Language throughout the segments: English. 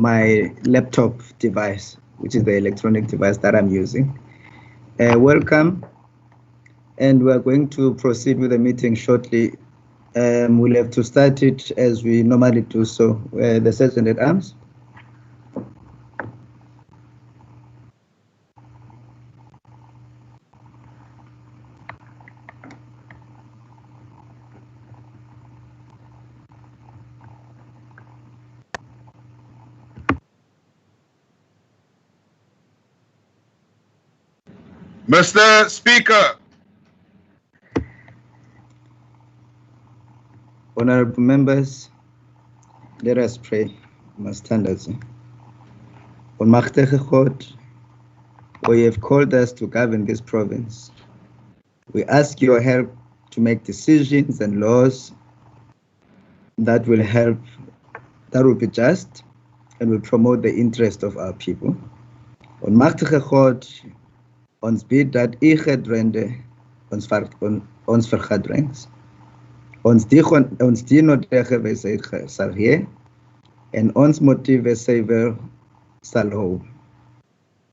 my laptop device, which is the electronic device that I'm using. Welcome, and we're going to proceed with the meeting shortly. We'll have to start it as we normally do so. The Sergeant at Arms. Mr. Speaker. Honorable members, let us pray. On Machtechechot, where you have called us to govern this province, we ask your help to make decisions and laws that will help, that will be just and will promote the interest of our people. On Machtechechot, ons bid dat u gedrende ons vergadrings, ons dien tegen wysheid sal gee en ons motiewe suiwer sal hou,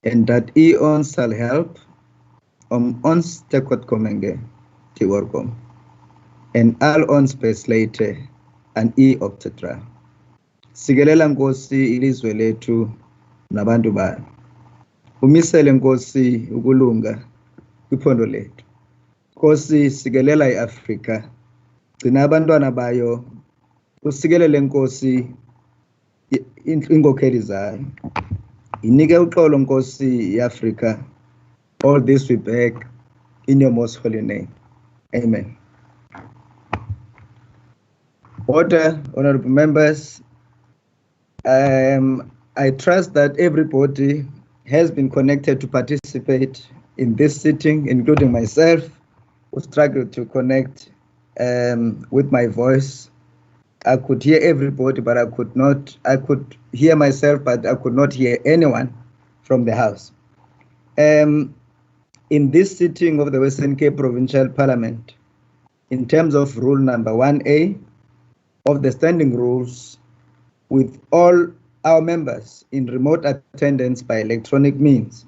en dat u ons sal help om ons tekortkominge te oorkom en al ons besluite aan u op te dra. Sikelela Nkosi ilizwe lethu nabantu balo. Umisele Nkosi ukulunga kwiphondo lethu. Nkosi sikelela iAfrika. Gcina abantwana bayo. Usikelele Nkosi inkokheli zayo. Inike uxolo Nkosi iAfrika. All this we beg in your most holy name. Amen. Order, honorable members. I trust that everybody has been connected to participate in this sitting, including myself, who struggled to connect with my voice. I could hear everybody, but I could hear myself, but I could not hear anyone from the House. In this sitting of the Western Cape Provincial Parliament, in terms of rule number 1A of the standing rules, with all our members in remote attendance by electronic means,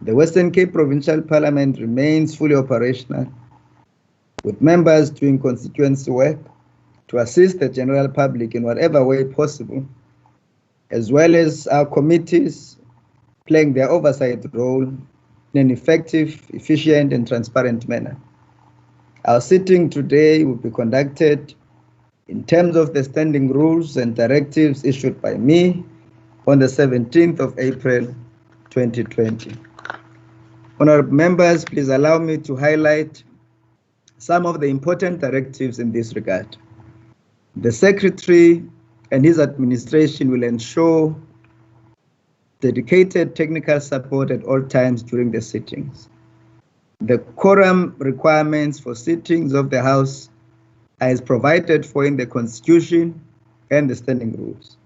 the Western Cape Provincial Parliament remains fully operational, with members doing constituency work to assist the general public in whatever way possible, as well as our committees playing their oversight role in an effective, efficient, and transparent manner. Our sitting today will be conducted in terms of the standing rules and directives issued by me on the 17th of April, 2020. Honorable members, please allow me to highlight some of the important directives in this regard. The Secretary and his administration will ensure dedicated technical support at all times during the sittings. The quorum requirements for sittings of the House as provided for in the Constitution and the standing rules.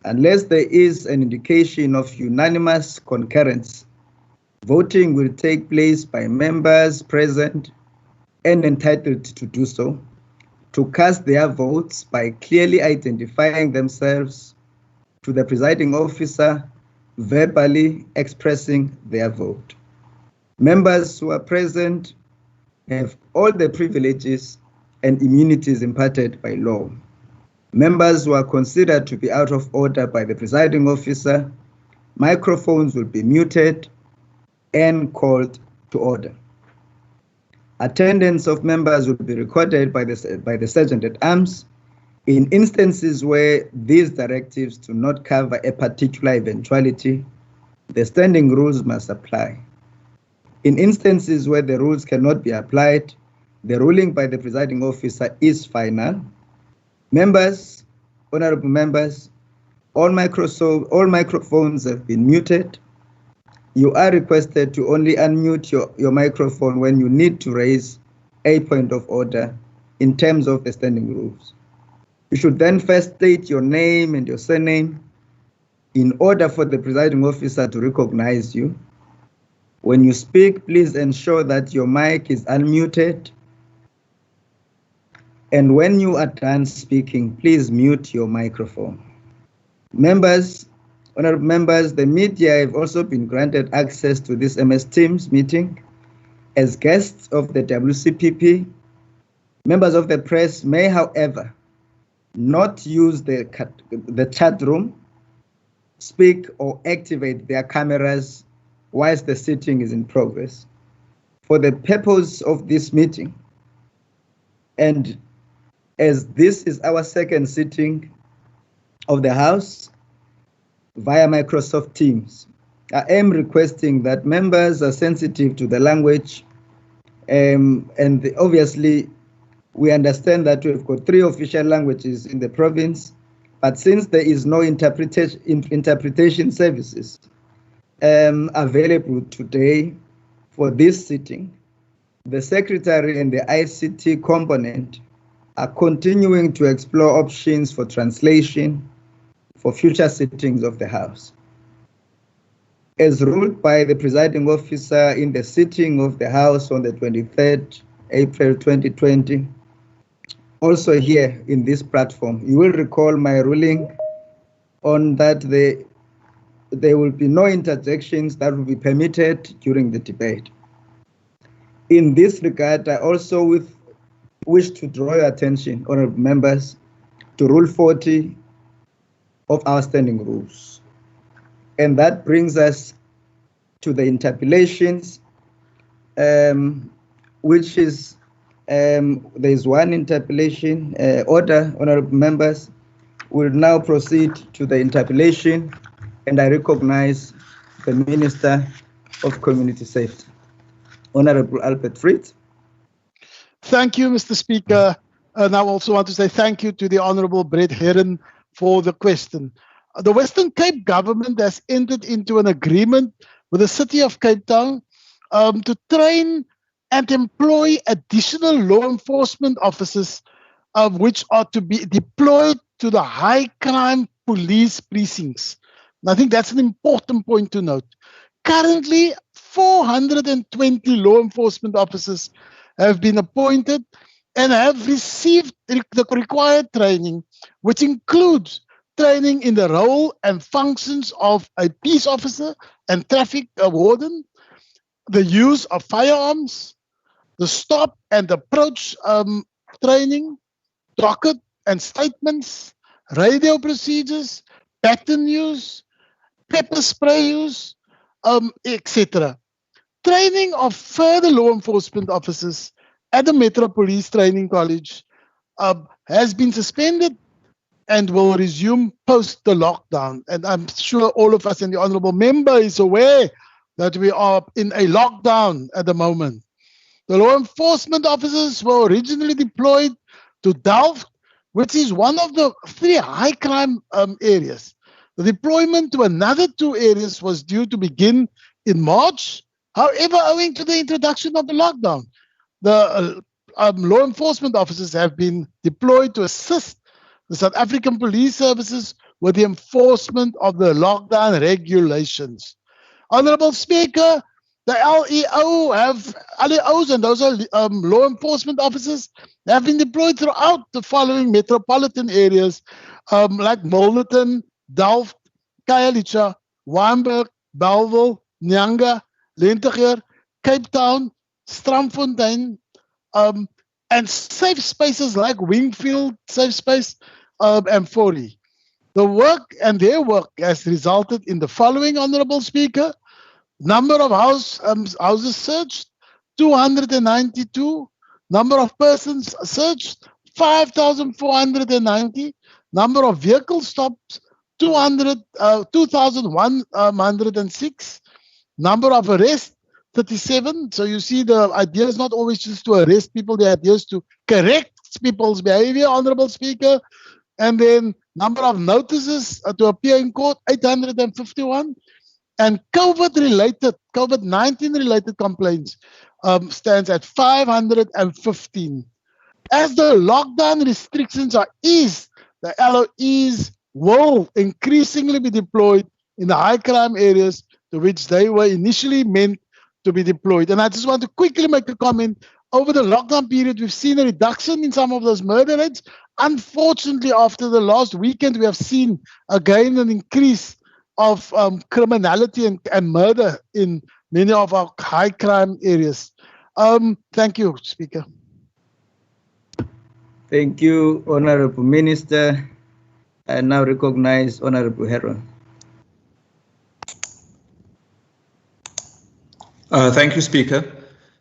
Unless there is an indication of unanimous concurrence, voting will take place by members present and entitled to do so, to cast their votes by clearly identifying themselves to the presiding officer, verbally expressing their vote. Members who are present have all the privileges and immunities imparted by law. Members who are considered to be out of order by the presiding officer, microphones will be muted and called to order. Attendance of members will be recorded by the Sergeant at Arms. In instances where these directives do not cover a particular eventuality, the standing rules must apply. In instances where the rules cannot be applied, the ruling by the presiding officer is final. Members, honorable members, all microphones have been muted. You are requested to only unmute your microphone when you need to raise a point of order in terms of the standing rules. You should then first state your name and your surname in order for the presiding officer to recognize you. When you speak, please ensure that your mic is unmuted. And when you are done speaking, please mute your microphone. Members, Honorable members, the media have also been granted access to this MS Teams meeting as guests of the WCPP. Members of the press may, however, not use the chat room, speak or activate their cameras whilst the sitting is in progress. For the purpose of this meeting, and as this is our second sitting of the House via Microsoft Teams, I am requesting that members are sensitive to the language, and obviously we understand that we've got 3 official languages in the province, but since there is no interpretation services available today for this sitting, the Secretary and the ICT component are continuing to explore options for translation for future sittings of the House. As ruled by the presiding officer in the sitting of the House on the 23rd April 2020, also here in this platform, you will recall my ruling on that there will be no interjections that will be permitted during the debate. In this regard, I also wish to draw your attention, honorable members, to Rule 40 of our standing rules. And that brings us to the interpellations, which is, there is one interpellation order, honorable members. We'll now proceed to the interpellation, and I recognize the Minister of Community Safety, Honorable Albert Fritz. Thank you, Mr. Speaker. And I also want to say thank you to the Honorable Brett Herron for the question. The Western Cape government has entered into an agreement with the City of Cape Town to train and employ additional law enforcement officers, which are to be deployed to the high crime police precincts. And I think that's an important point to note. Currently, 420 law enforcement officers have been appointed and have received the required training, which includes training in the role and functions of a peace officer and traffic warden, the use of firearms, the stop and approach training, docket and statements, radio procedures, pattern use, pepper spray use, etc. Training of further law enforcement officers at the Metro Police Training College has been suspended and will resume post the lockdown. And I'm sure all of us and the honourable member is aware that we are in a lockdown at the moment. The law enforcement officers were originally deployed to Delft, which is one of the 3 high crime areas. The deployment to another 2 areas was due to begin in March. However, owing to the introduction of the lockdown, the law enforcement officers have been deployed to assist the South African Police Services with the enforcement of the lockdown regulations. Honourable Speaker, the LEOs, and those are law enforcement officers, have been deployed throughout the following metropolitan areas like Milnerton, Delft, Khayelitsha, Wynberg, Bellville, Nyanga, Lentegeur, Cape Town, Strandfontein, and safe spaces like Wingfield, safe space, and Fourie. Their work has resulted in the following, Honourable Speaker: number of houses searched, 292. Number of persons searched, 5,490. Number of vehicle stops, 2,106. Number of arrests, 37. So you see, the idea is not always just to arrest people, the idea is to correct people's behavior, Honourable Speaker. And then number of notices to appear in court, 851. And COVID-19 related complaints stands at 515. As the lockdown restrictions are eased, the LOEs will increasingly be deployed in the high crime areas to which they were initially meant to be deployed. And I just want to quickly make a comment. Over the lockdown period, we've seen a reduction in some of those murder rates. Unfortunately, after the last weekend, we have seen again an increase of criminality and murder in many of our high crime areas. Thank you, Speaker. Thank you, Honorable Minister. I now recognize Honorable Heron. Thank you, Speaker.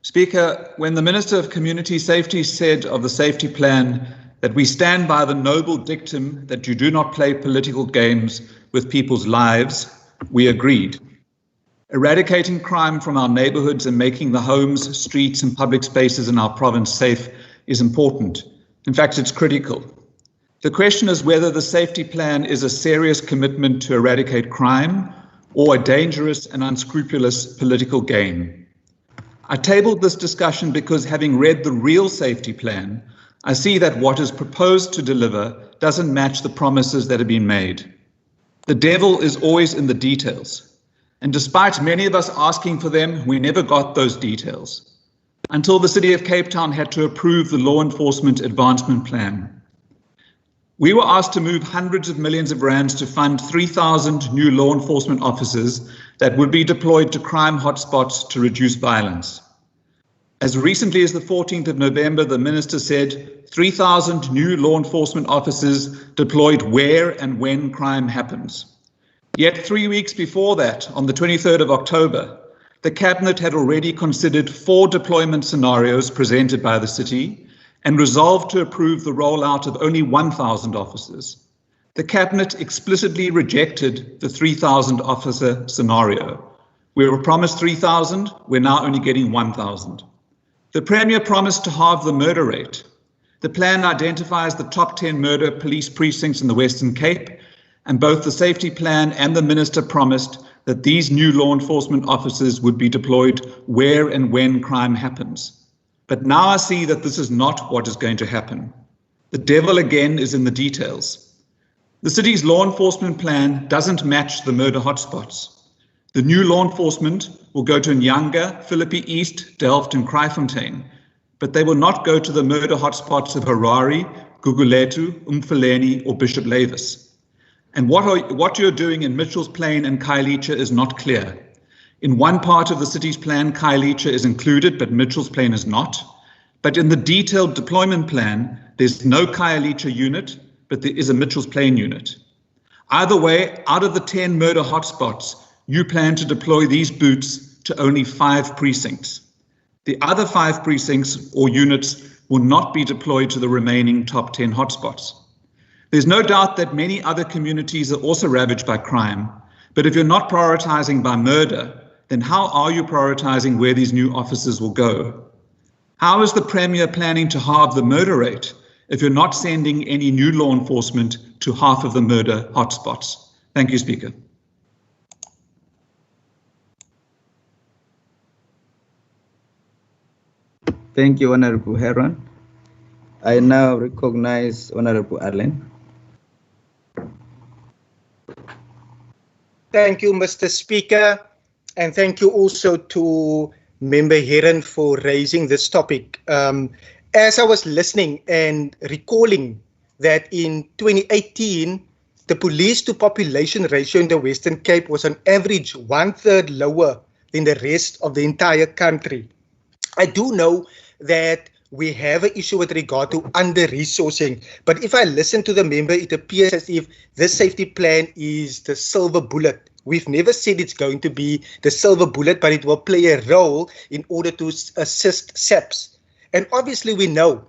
Speaker, when the Minister of Community Safety said of the safety plan that we stand by the noble dictum that you do not play political games with people's lives, we agreed. Eradicating crime from our neighborhoods and making the homes, streets, and public spaces in our province safe is important. In fact, it's critical. The question is whether the safety plan is a serious commitment to eradicate crime or a dangerous and unscrupulous political game. I tabled this discussion because, having read the real safety plan, I see that what is proposed to deliver doesn't match the promises that have been made. The devil is always in the details, and despite many of us asking for them, we never got those details, until the City of Cape Town had to approve the Law Enforcement Advancement Plan. We were asked to move hundreds of millions of rands to fund 3,000 new law enforcement officers that would be deployed to crime hotspots to reduce violence. As recently as the 14th of November, the Minister said 3,000 new law enforcement officers deployed where and when crime happens. Yet 3 weeks before that, on the 23rd of October, the Cabinet had already considered 4 deployment scenarios presented by the City and resolved to approve the rollout of only 1,000 officers. The Cabinet explicitly rejected the 3,000 officer scenario. We were promised 3,000, we're now only getting 1,000. The Premier promised to halve the murder rate. The plan identifies the top 10 murder police precincts in the Western Cape, and both the safety plan and the Minister promised that these new law enforcement officers would be deployed where and when crime happens. But now I see that this is not what is going to happen. The devil again is in the details. The city's law enforcement plan doesn't match the murder hotspots. The new law enforcement will go to Nyanga, Philippi East, Delft and Kraaifontein, but they will not go to the murder hotspots of Harare, Guguletu, Umfeleni or Bishop Lavis. And what you're doing in Mitchell's Plain and Khayelitsha is not clear. In one part of the city's plan, Khayelitsha is included, but Mitchell's Plain is not. But in the detailed deployment plan, there's no Khayelitsha unit, but there is a Mitchell's Plain unit. Either way, out of the 10 murder hotspots, you plan to deploy these boots to only 5 precincts. The other 5 precincts or units will not be deployed to the remaining top 10 hotspots. There's no doubt that many other communities are also ravaged by crime, but if you're not prioritizing by murder, then how are you prioritizing where these new officers will go? How is the Premier planning to halve the murder rate if you're not sending any new law enforcement to half of the murder hotspots? Thank you, Speaker. Thank you, Honorable Heron. I now recognize Honorable Arlen. Thank you, Mr. Speaker, and thank you also to Member Heron for raising this topic. As I was listening and recalling that in 2018, the police to population ratio in the Western Cape was on average 1/3 lower than the rest of the entire country. I do know that we have an issue with regard to under-resourcing, but if I listen to the member, it appears as if this safety plan is the silver bullet. We've never said it's going to be the silver bullet, but it will play a role in order to assist SAPs. And obviously we know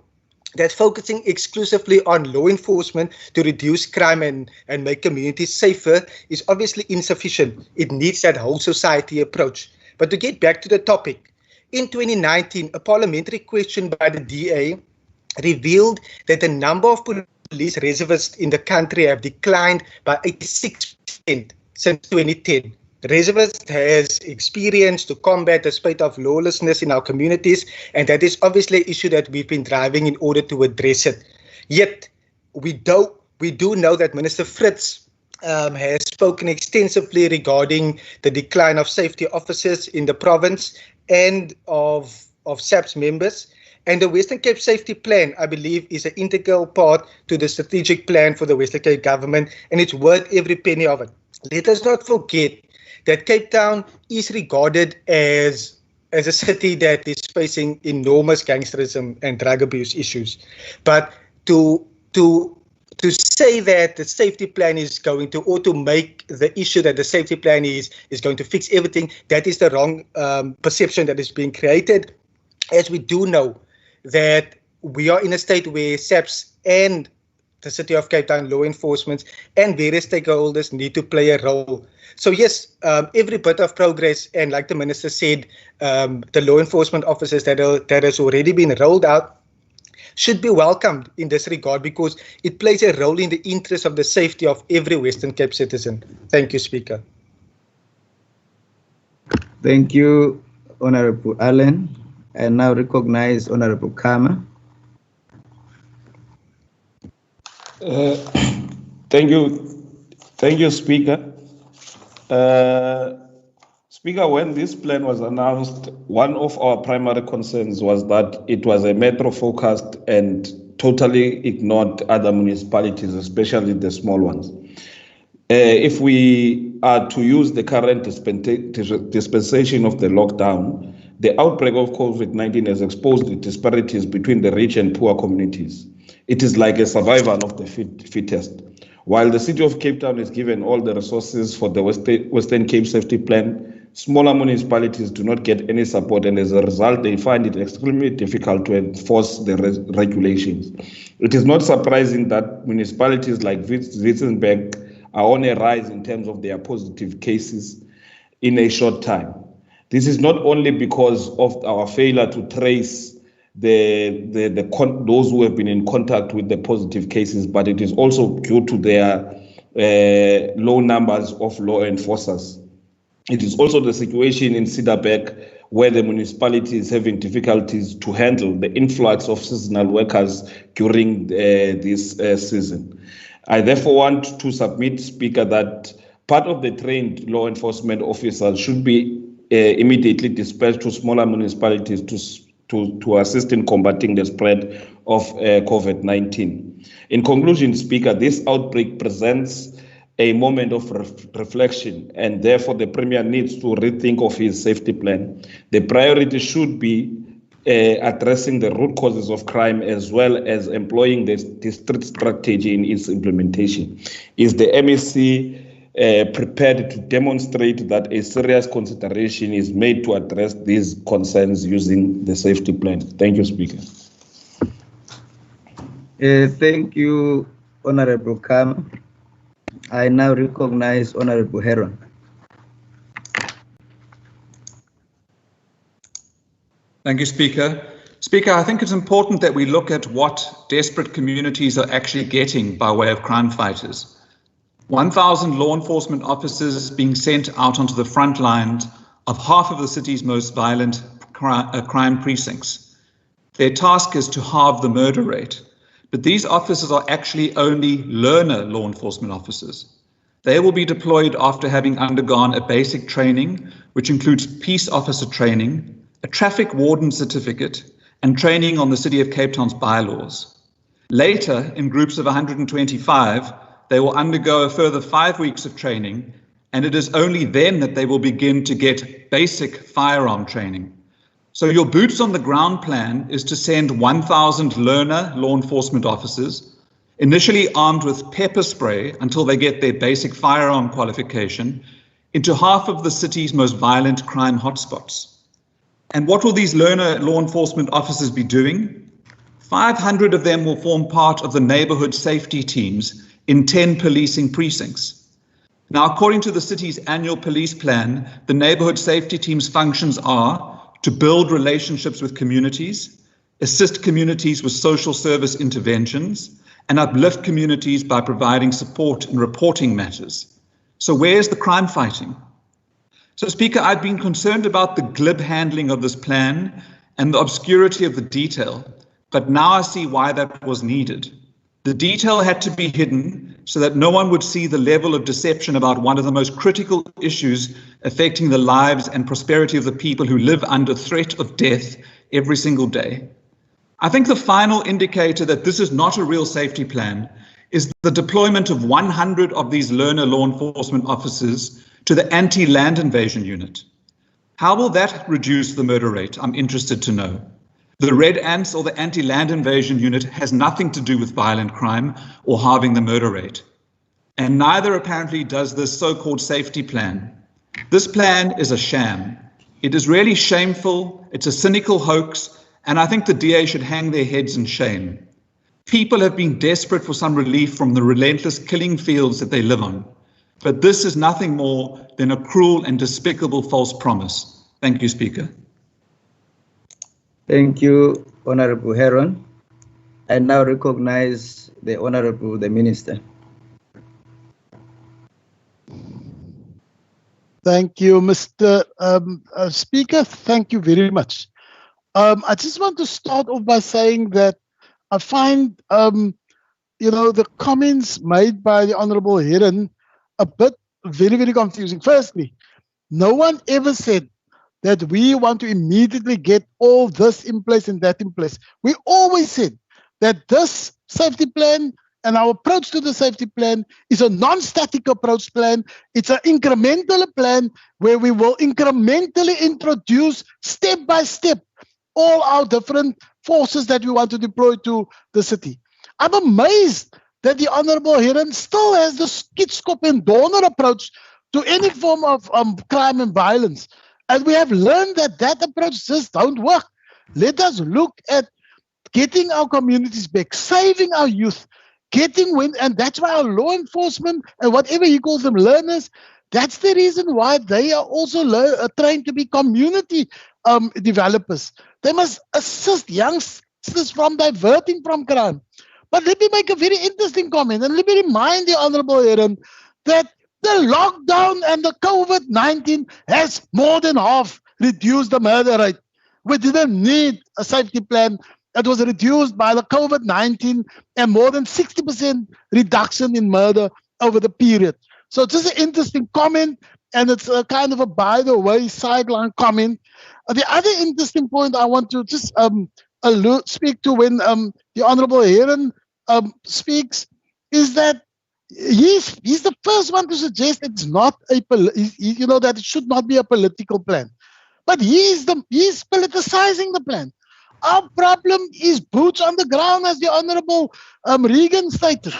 that focusing exclusively on law enforcement to reduce crime and make communities safer is obviously insufficient. It needs that whole society approach. But to get back to the topic, in 2019, a parliamentary question by the DA revealed that the number of police reservists in the country have declined by 86% since 2010. Reservists has experience to combat the spate of lawlessness in our communities, and that is obviously an issue that we've been driving in order to address it. Yet, we do know that Minister Fritz has spoken extensively regarding the decline of safety officers in the province and of SAPS members. And the Western Cape Safety Plan, I believe, is an integral part to the strategic plan for the Western Cape government, and it's worth every penny of it. let us not forget that Cape Town is regarded as a city that is facing enormous gangsterism and drug abuse issues. But to say that the safety plan is going to, or to make the issue that the safety plan is going to fix everything, that is the wrong perception that is being created, as we do know that we are in a state where SAPS and the City of Cape Town law enforcement and various stakeholders need to play a role. So yes, every bit of progress, and like the Minister said, the law enforcement officers that has already been rolled out should be welcomed in this regard, because it plays a role in the interest of the safety of every Western Cape citizen. Thank you, Speaker. Thank you, Honorable Allen. I now recognize Honorable Kama. Thank you, Speaker. Speaker, when this plan was announced, one of our primary concerns was that it was a metro-focused and totally ignored other municipalities, especially the small ones. If we are to use the current dispensation of the lockdown, the outbreak of COVID-19 has exposed the disparities between the rich and poor communities. It is like a survival of the fittest. While the City of Cape Town is given all the resources for the Western Cape Safety Plan, smaller municipalities do not get any support, and as a result, they find it extremely difficult to enforce the regulations. It is not surprising that municipalities like Witzenberg are on a rise in terms of their positive cases in a short time. This is not only because of our failure to trace those who have been in contact with the positive cases, but it is also due to their low numbers of law enforcers. It is also the situation in Cedarburg, where the municipality is having difficulties to handle the influx of seasonal workers during this season. I therefore want to submit, Speaker, that part of the trained law enforcement officers should be immediately dispatched to smaller municipalities to assist in combating the spread of COVID-19. In conclusion, Speaker, this outbreak presents a moment of reflection, and therefore the Premier needs to rethink of his safety plan. The priority should be addressing the root causes of crime, as well as employing the district strategy in its implementation. Is the MEC prepared to demonstrate that a serious consideration is made to address these concerns using the safety plan? Thank you, Speaker. Thank you, Honorable Kam. I now recognize Honorable Heron. Thank you, Speaker. Speaker, I think it's important that we look at what desperate communities are actually getting by way of crime fighters. 1,000 law enforcement officers being sent out onto the front lines of half of the city's most violent crime precincts. Their task is to halve the murder rate, but these officers are actually only learner law enforcement officers. They will be deployed after having undergone a basic training, which includes peace officer training, a traffic warden certificate, and training on the City of Cape Town's bylaws. Later, in groups of 125, they will undergo a further 5 weeks of training, and it is only then that they will begin to get basic firearm training. So your boots on the ground plan is to send 1,000 learner law enforcement officers, initially armed with pepper spray until they get their basic firearm qualification, into half of the city's most violent crime hotspots. And what will these learner law enforcement officers be doing? 500 of them will form part of the neighborhood safety teams in 10 policing precincts. Now, according to the city's annual police plan, the neighborhood safety team's functions are to build relationships with communities, assist communities with social service interventions, and uplift communities by providing support in reporting matters. So where's the crime fighting? So, Speaker, I've been concerned about the glib handling of this plan and the obscurity of the detail, but now I see why that was needed. The detail had to be hidden so that no one would see the level of deception about one of the most critical issues affecting the lives and prosperity of the people who live under threat of death every single day. I think the final indicator that this is not a real safety plan is the deployment of 100 of these learner law enforcement officers to the anti-land invasion unit. How will that reduce the murder rate? I'm interested to know. The Red Ants or the anti-land invasion unit has nothing to do with violent crime or halving the murder rate. And neither apparently does this so-called safety plan. This plan is a sham. It is really shameful. It's a cynical hoax. And I think the DA should hang their heads in shame. People have been desperate for some relief from the relentless killing fields that they live on. But this is nothing more than a cruel and despicable false promise. Thank you, Speaker. Thank you, Honorable Heron. I now recognize the Minister. Thank you, Mr. Speaker. Thank you very much. I just want to start off by saying that I find, the comments made by the Honorable Heron a bit very, very confusing. Firstly, no one ever said that we want to immediately get all this in place and that in place. We always said that this safety plan and our approach to the safety plan is a non-static approach plan. It's an incremental plan where we will incrementally introduce step by step all our different forces that we want to deploy to the city. I'm amazed that the Honorable Heron still has the skitskop and donor approach to any form of crime and violence. And we have learned that that approach just don't work. Let us look at getting our communities back, saving our youth, and that's why our law enforcement and whatever he calls them learners, that's the reason why they are also trained to be community developers. They must assist youngsters from diverting from crime. But let me make a very interesting comment, and let me remind the Honorable Heron that the lockdown and the COVID-19 has more than half reduced the murder rate. We didn't need a safety plan. It was reduced by the COVID-19 and more than 60% reduction in murder over the period. So it's just an interesting comment, and it's a kind of a by-the-way sideline comment. The other interesting point I want to just speak to when the Honorable Heron speaks is that he's the first one to suggest it's not that it should not be a political plan, but he's politicizing the plan. Our problem is boots on the ground, as the Honorable Regan stated,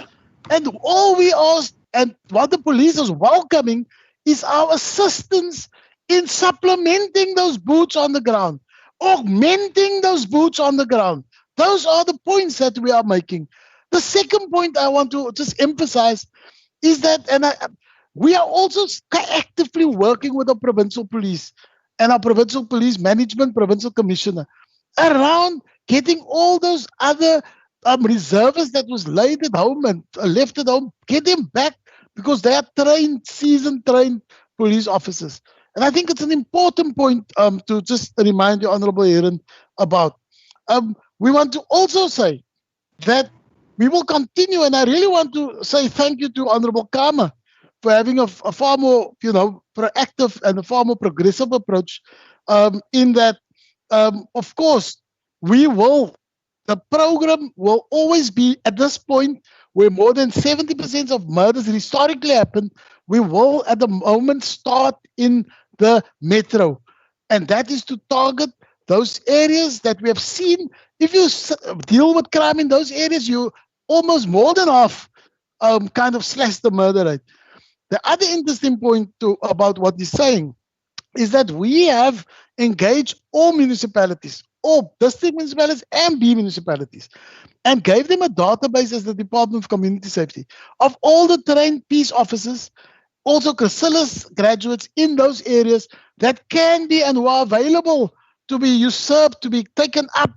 and all we asked and what the police is welcoming is our assistance in supplementing those boots on the ground, augmenting those boots on the ground. Those are the points that we are making. The second point I want to just emphasize is that, we are also actively working with the provincial police and our provincial police management, provincial commissioner, around getting all those other reservists that was laid at home and left at home, get them back because they are seasoned trained police officers. And I think it's an important point to just remind the Honorable Heron about. We want to also say that we will continue, and I really want to say thank you to Honorable Kama for having a far more, proactive and a far more progressive approach in that, of course, the program will always be at this point where more than 70% of murders historically happen. We will at the moment start in the metro, and that is to target those areas that we have seen. If you deal with crime in those areas, you almost more than half kind of slash the murder rate. The other interesting point about what he's saying is that we have engaged all municipalities, all district municipalities and B municipalities, and gave them a database as the Department of Community Safety of all the trained peace officers, also Chrysalis graduates in those areas that can be and who are available to be usurped, to be taken up,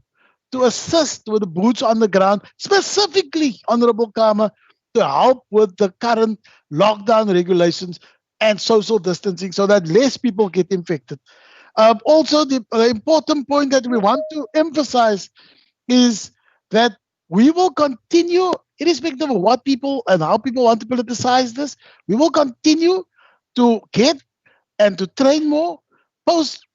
to assist with the boots on the ground, specifically, Honorable Kama, to help with the current lockdown regulations and social distancing so that less people get infected. Also, the important point that we want to emphasize is that we will continue, irrespective of what people and how people want to politicize this, we will continue to get and to train more. Post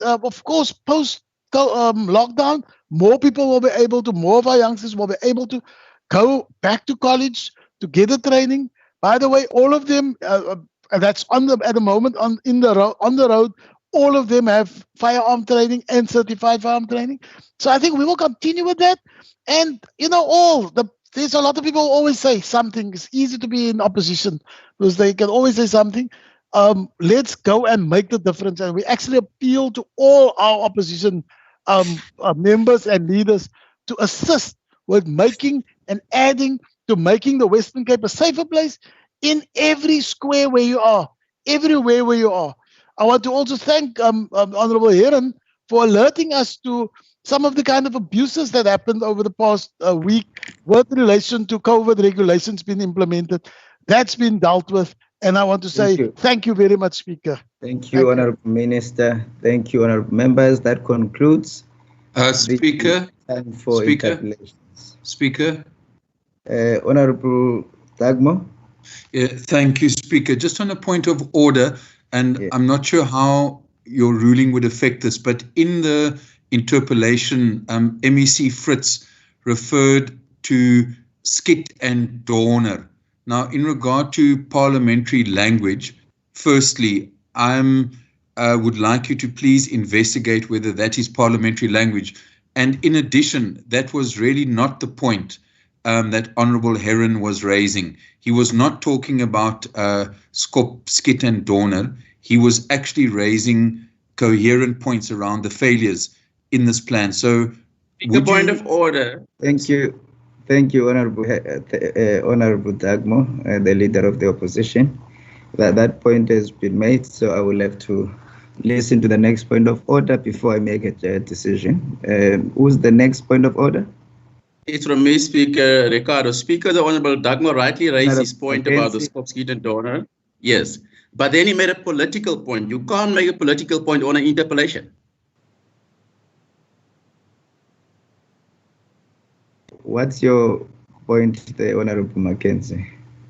lockdown, more people will be able to, more of our youngsters will be able to go back to college, to get the training. By the way, all of them, that's at the moment on the road, all of them have firearm training and certified firearm training. So I think we will continue with that. And, there's a lot of people who always say something. It's easy to be in opposition because they can always say something. Let's go and make the difference. And we actually appeal to all our opposition members and leaders to assist with making and adding to making the Western Cape a safer place in every square where you are, everywhere where you are. I want to also thank Honorable Heron for alerting us to some of the kind of abuses that happened over the past week with relation to COVID regulations being implemented. That's been dealt with. And I want to say thank you very much, Speaker. Thank you, Honorable Minister. Thank you, Honorable Members. That concludes Speaker. Time for interpellations. Speaker. Honorable Dagmo. Thank you, Speaker. Just on a point of order, and I'm not sure how your ruling would affect this, but in the interpellation, MEC Fritz referred to skit and donor. Now, in regard to parliamentary language, firstly, I would like you to please investigate whether that is parliamentary language. And in addition, that was really not the point that Honourable Heron was raising. He was not talking about skit and donor. He was actually raising coherent points around the failures in this plan. So, the point of order. Thank you. Thank you, Honorable Dagmo, the leader of the opposition. That point has been made, so I will have to listen to the next point of order before I make a decision. Who's the next point of order? It's from me, Speaker Ricardo. Speaker, the Honorable Dagmo rightly raised his point about the skit and donor. Yes, but then he made a political point. You can't make a political point on an interpellation. What's your point there, Honorable Mackenzie?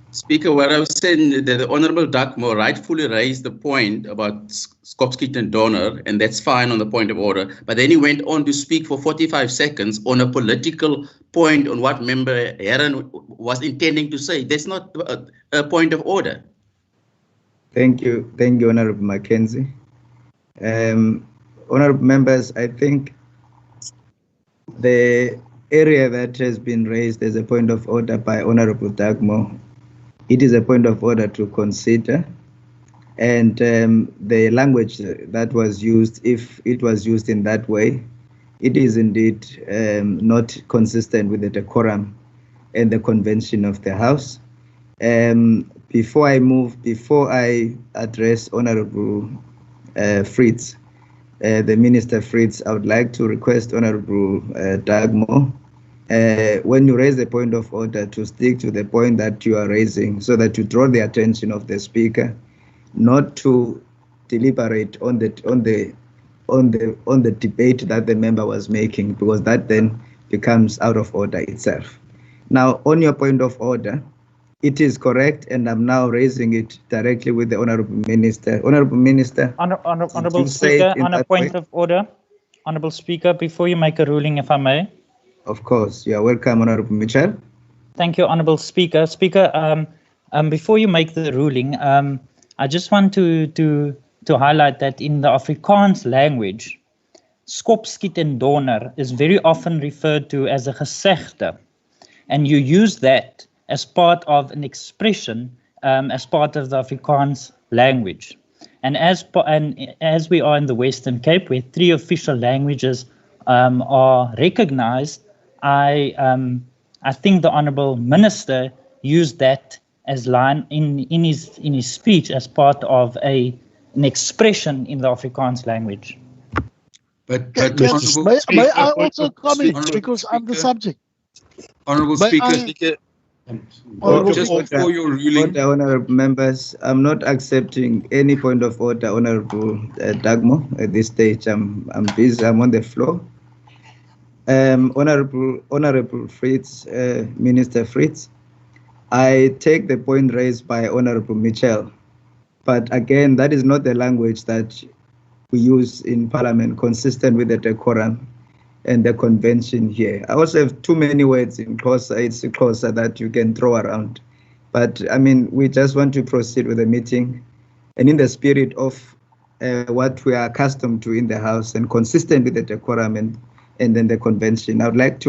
Speaker, what I was saying that the Honorable Dagmo rightfully raised the point about skit and donor, and that's fine on the point of order. But then he went on to speak for 45 seconds on a political point on what Member Heron was intending to say. That's not a point of order. Thank you, Honorable Mackenzie. Honorable members, I think the area that has been raised as a point of order by Honorable Dagmo, it is a point of order to consider, and the language that was used, if it was used in that way, it is indeed not consistent with the decorum and the convention of the House. Before I address Honorable Fritz, the Minister Fritz, I would like to request Honorable Dagmo, when you raise a point of order, to stick to the point that you are raising, so that you draw the attention of the Speaker, not to deliberate on the debate that the member was making, because that then becomes out of order itself. Now, on your point of order, it is correct, and I'm now raising it directly with the Honorable Minister. Honorable Minister. Honorable Speaker, on a point of order. Honorable Speaker, before you make a ruling, if I may. Of course, you are welcome, Honorable Mitchell. Thank you, Honorable Speaker. Speaker, before you make the ruling, I just want to highlight that in the Afrikaans language, skit en donor is very often referred to as a gesegde, and you use that as part of an expression, as part of the Afrikaans language. And as we are in the Western Cape, where 3 official languages are recognized, I think the Honourable Minister used that as line in his speech as part of an expression in the Afrikaans language. But may I also comment, because I'm the subject? Honourable Speaker. Just before your ruling, Honourable members, I'm not accepting any point of order, Honourable Dagmo. At this stage, I'm busy. I'm on the floor. Honourable Fritz, Minister Fritz, I take the point raised by Honourable Mitchell, but again, that is not the language that we use in Parliament, consistent with the decorum and the convention here. I also have too many words in Xhosa. It's Xhosa that you can throw around. But I mean, we just want to proceed with the meeting, and in the spirit of what we are accustomed to in the House and consistent with the decorum and then the convention. I would like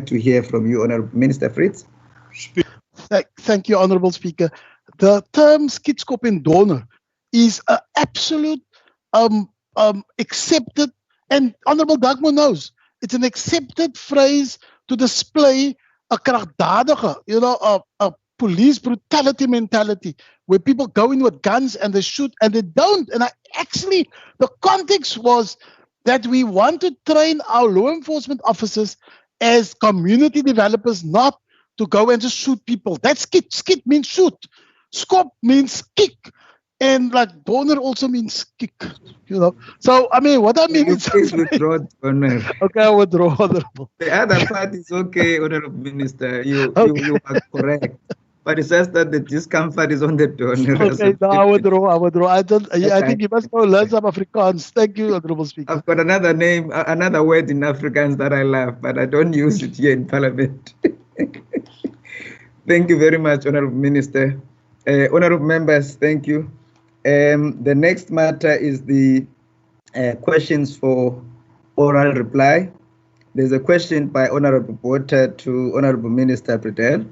to hear from you, Honourable Minister Fritz. Thank you, Honourable Speaker. The term skitskop en donor is an absolute accepted, and Honourable Dagmo knows, it's an accepted phrase to display a krachtdadige, a police brutality mentality where people go in with guns and they shoot and they don't. And the context was that we want to train our law enforcement officers as community developers, not to go and just shoot people. That's skit. Skit means shoot. Skop means kick. And like donor also means kick, So, I mean, what I mean is... Please withdraw, Honor. Okay, I withdraw, Honorable. The other part is okay, Honorable Minister. You are correct. But it's just that the discomfort is on the donor. Okay, no, I withdraw. I think you must know learn some Afrikaans. Thank you, Honorable Speaker. I've got another name, another word in Afrikaans that I love, but I don't use it here in Parliament. Thank you very much, Honorable Minister. Honorable members, thank you. The next matter is the questions for oral reply. There's a question by Honorable Porter to Honorable Minister Bredel.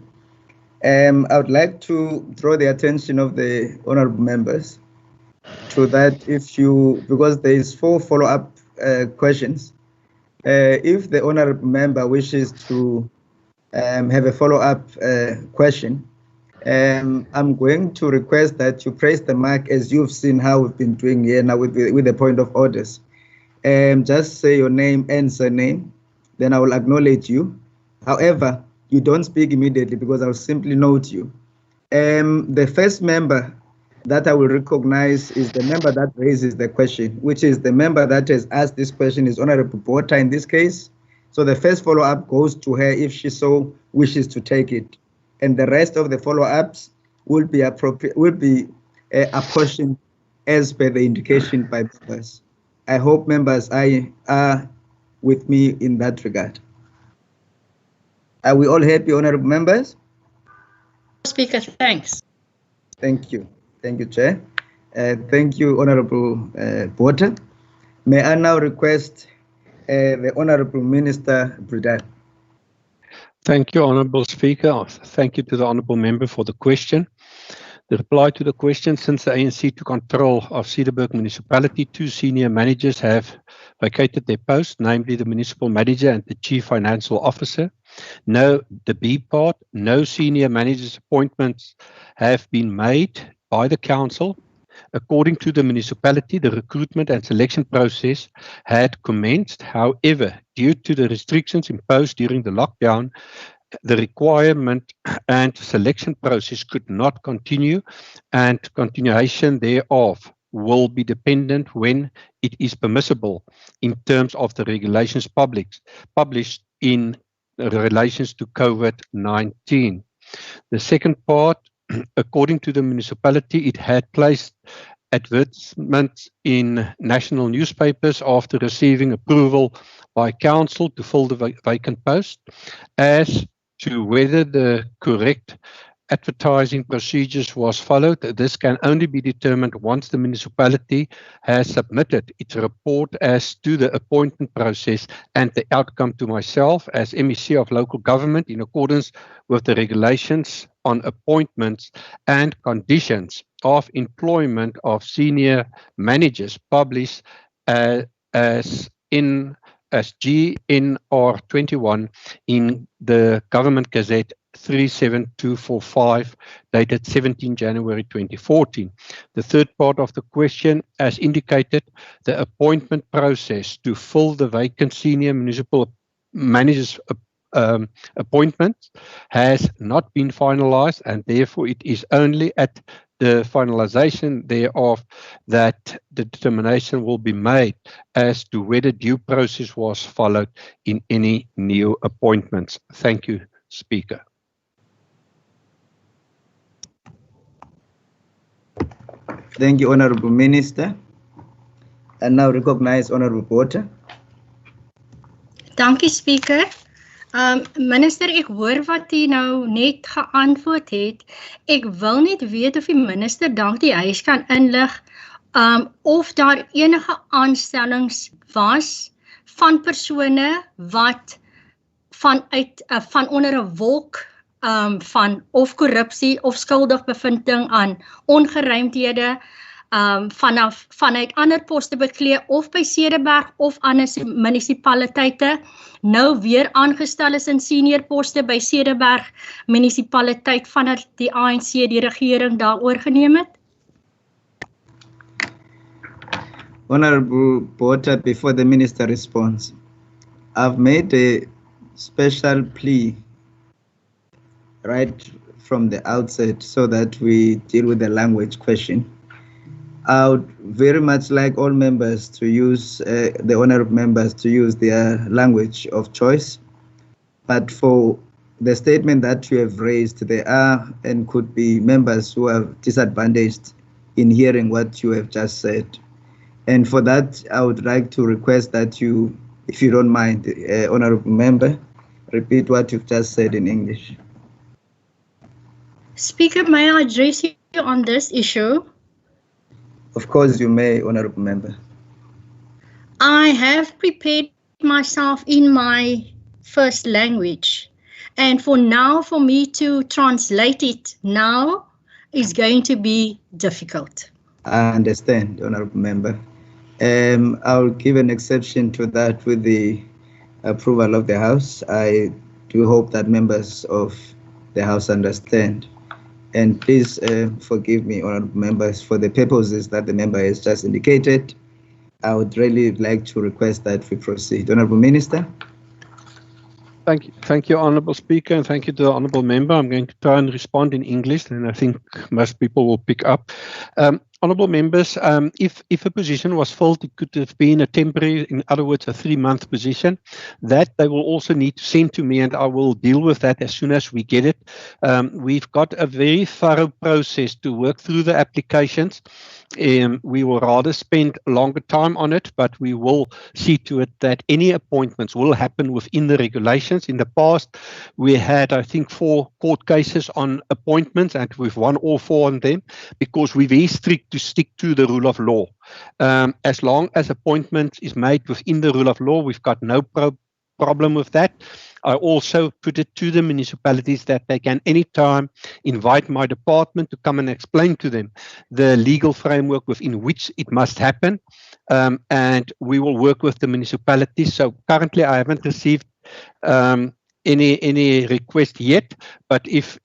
I would like to draw the attention of the honorable members to that because there is 4 follow-up questions. If the honorable member wishes to have a follow-up question, I'm going to request that you press the mic as you've seen how we've been doing here now with the point of orders. Just say your name and surname, then I will acknowledge you. However, you don't speak immediately because I'll simply note you. The first member that I will recognize is the member that raises the question, which is the member that has asked this question is Honorable Porter in this case. So the first follow-up goes to her if she so wishes to take it. And the rest of the follow-ups will be apportioned as per the indication by members. I hope members are with me in that regard. Are we all happy, honorable members? Speaker, thanks. Thank you. Thank you, Chair. Thank you, Honorable Porter. May I now request the Honorable Minister Bredel. Thank you, Honourable Speaker. Thank you to the Honourable Member for the question. The reply to the question: since the ANC took control of Cedarburg Municipality, 2 senior managers have vacated their posts, namely the Municipal Manager and the Chief Financial Officer. The B part, no senior managers' appointments have been made by the Council. According to the municipality, the recruitment and selection process had commenced. However, due to the restrictions imposed during the lockdown, the requirement and selection process could not continue, and continuation thereof will be dependent when it is permissible in terms of the regulations published in relations to COVID-19. The second part, according to the municipality, it had placed advertisements in national newspapers after receiving approval by council to fill the vacant post. As to whether the correct advertising procedures was followed, this can only be determined once the municipality has submitted its report as to the appointment process and the outcome to myself as MEC of local government in accordance with the regulations on appointments and conditions of employment of senior managers published as GNR 21 in the Government Gazette 37245 dated 17 January 2014. The third part of the question, as indicated, the appointment process to fill the vacant senior municipal managers appointments has not been finalized, and therefore it is only at the finalization thereof that the determination will be made as to whether due process was followed in any new appointments. Thank you, Speaker. Thank you, Honorable Minister. And now recognize Honorable Porter. Dankie, Speaker. Minister, ek hoor wat u nou net geantwoord het. Ek wil net weet of die minister dank die huis kan inlig of daar enige aanstellings was van persone wat van onder 'n wolk van of korrupsie of skuldig bevinding aan ongeruimdhede vanuit ander poste beklee of by Cederberg of ander munisipaliteite nou weer aangestel is in senior poste by Cederberg munisipaliteit vanaf die ANC die regering daar oorgeneem het? Honorable Porter, before the minister responds, I've made a special plea right from the outset so that we deal with the language question. I would very much like all members to use, the honorable members to use their language of choice. But for the statement that you have raised, there are and could be members who are disadvantaged in hearing what you have just said. And for that, I would like to request that you, if you don't mind, honorable member, repeat what you've just said in English. Speaker, may I address you on this issue? Of course you may, honorable member. I have prepared myself in my first language, and for me to translate it now is going to be difficult. I understand, honorable member. I'll give an exception to that with the approval of the House. I do hope that members of the House understand. And please forgive me, honorable members, for the purposes that the member has just indicated. I would really like to request that we proceed. Honorable Minister. Thank you, Honourable Speaker, and thank you to the Honourable Member. I'm going to try and respond in English, and I think most people will pick up. Honourable Members, if a position was filled, it could have been a temporary, in other words, a 3-month position. That they will also need to send to me, and I will deal with that as soon as we get it. We've got a very thorough process to work through the applications. We will rather spend longer time on it, but we will see to it that any appointments will happen within the regulations. In the past, we had, I think, 4 court cases on appointments, and we've won all 4 on them because we're very strict to stick to the rule of law. As long as appointment is made within the rule of law, we've got no problem with that. I also put it to the municipalities that they can anytime invite my department to come and explain to them the legal framework within which it must happen, and we will work with the municipalities. So currently I haven't received any request yet, but if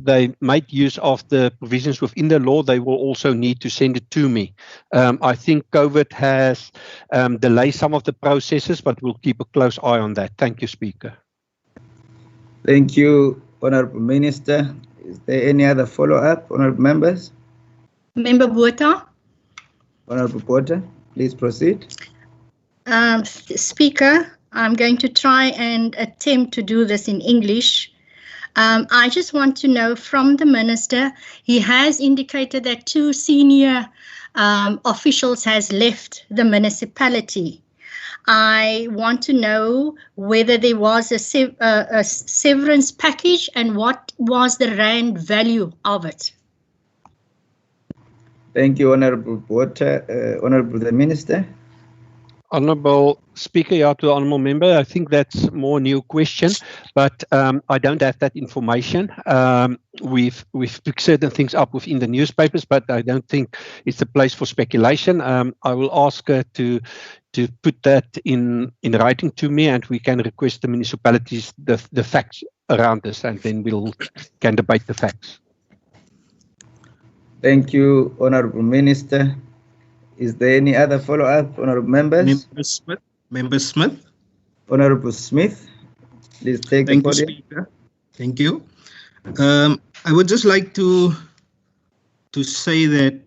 they make use of the provisions within the law, they will also need to send it to me. I think COVID has delayed some of the processes, but we'll keep a close eye on that. Thank you, Speaker. Thank you, Honourable Minister. Is there any other follow-up, honourable members? Member Botha. Honourable Porter, please proceed. Speaker, I'm going to try and attempt to do this in English. I just want to know from the Minister, he has indicated that 2 senior officials has left the municipality. I want to know whether there was a severance package and what was the rand value of it. Thank you, Honourable Porter. Honourable the Minister. Honourable Speaker, to the Honourable Member, I think that's more new question, but I don't have that information. We've picked certain things up within the newspapers, but I don't think it's a place for speculation. I will ask her to put that in writing to me, and we can request the municipalities the facts around this, and then can debate the facts. Thank you, Honourable Minister. Is there any other follow-up, honourable members? Member Smith. Honourable Smith, please take the podium. Thank you, Speaker. Thank you. I would just like to say that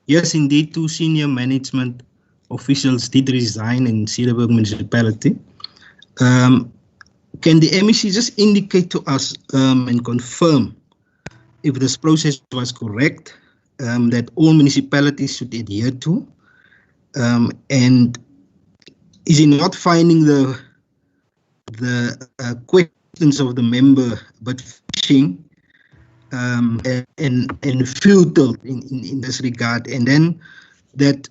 yes, indeed, 2 senior management officials did resign in Cederberg municipality. Can the MEC just indicate to us and confirm if this process was correct? That all municipalities should adhere to, and is he not finding the the questions of the member but fishing and futile in this regard, and then that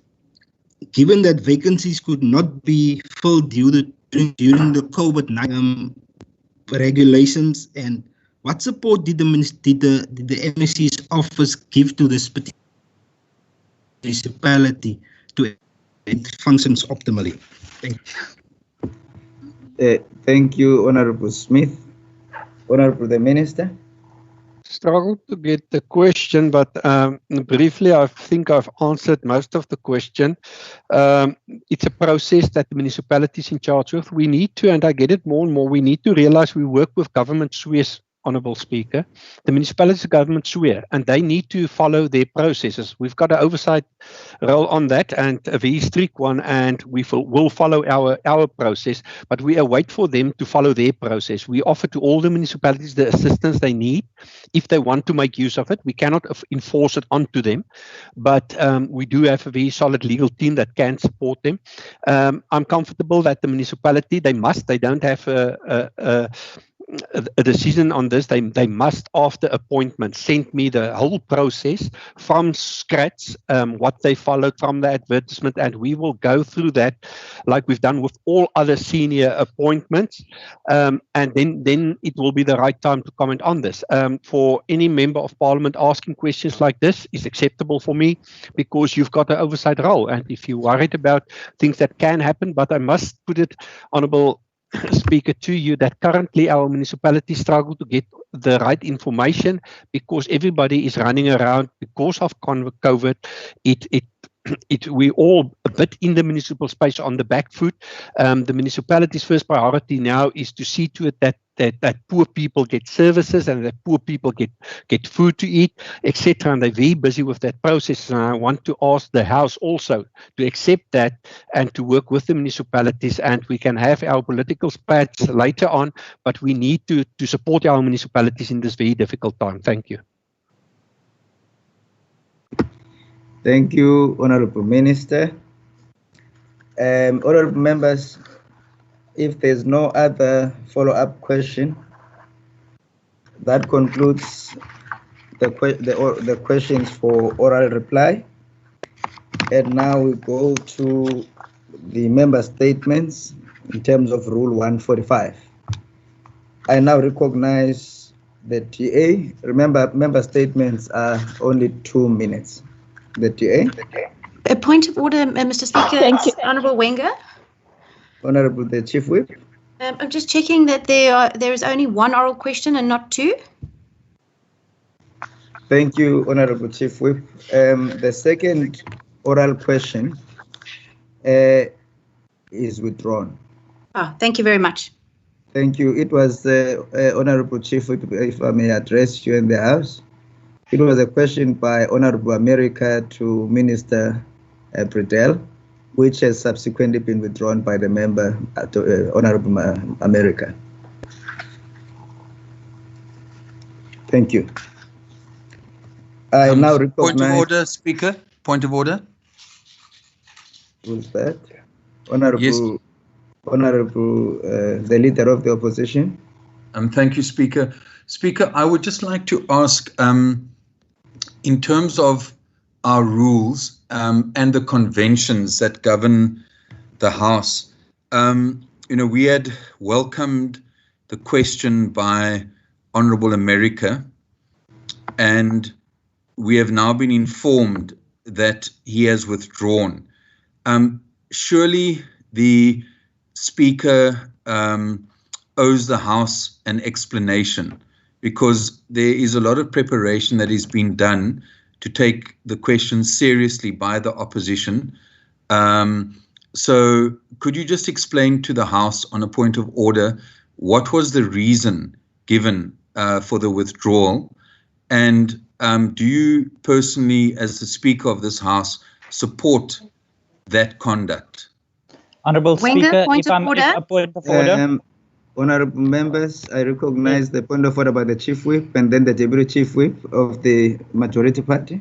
given that vacancies could not be filled during the COVID-19 regulations, and what support did the MSC's office give to this municipality to it functions optimally? Thank you. Thank you, Honorable Smith. Honorable the Minister. Struggled to get the question, but briefly, I think I've answered most of the question. It's a process that the municipality is in charge of. We need to, and I get it more and more, we need to realize we work with government swears, Honourable Speaker. The municipality government swear, and they need to follow their processes. We've got an oversight role on that, and a very strict one, and we will follow our process, but we await for them to follow their process. We offer to all the municipalities the assistance they need if they want to make use of it. We cannot enforce it onto them, but we do have a very solid legal team that can support them. I'm comfortable that the municipality, they don't have a decision on this. They must, after appointment, send me the whole process from scratch, what they followed from the advertisement, and we will go through that like we've done with all other senior appointments, and then it will be the right time to comment on this. For any member of parliament asking questions like this is acceptable for me, because you've got an oversight role, and if you're worried about things that can happen, but I must put it, Honourable Speaker, to you that currently our municipalities struggle to get the right information because everybody is running around because of COVID. We're all a bit in the municipal space on the back foot. The municipality's first priority now is to see to it that poor people get services and that poor people get food to eat, etc. And they're very busy with that process. And I want to ask the House also to accept that and to work with the municipalities, and we can have our political spats later on, but we need to support our municipalities in this very difficult time. Thank you. Thank you, Honourable Minister. Honourable members, if there's no other follow-up question, that concludes the questions for oral reply. And now we go to the member statements in terms of Rule 145. I now recognize the TA. Remember, member statements are only 2 minutes. The TA. A point of order, Mr. Speaker. Thank you. Honourable Wenger. Honourable the Chief Whip. I'm just checking that there is only one oral question and not two. Thank you, Honourable Chief Whip. The second oral question is withdrawn. Thank you very much. Thank you. It was Honourable Chief Whip, if I may address you in the House. It was a question by Honourable America to Minister Bredel, which has subsequently been withdrawn by the member, Honourable America. Thank you. I now recognize... Point of order, Speaker. Point of order. Who's that? Honourable, yes. Honourable the Leader of the Opposition. Thank you, Speaker. Speaker, I would just like to ask, in terms of our rules and the conventions that govern the House, we had welcomed the question by Honourable America, and we have now been informed that he has withdrawn. Surely the Speaker owes the House an explanation, because there is a lot of preparation that is being done to take the question seriously by the opposition. So could you just explain to the House on a point of order, what was the reason given for the withdrawal? And do you personally, as the Speaker of this House, support that conduct? Honourable Speaker, point of order. a point of order. Honourable members, I recognize the point of order by the Chief Whip and then the Deputy Chief Whip of the majority party.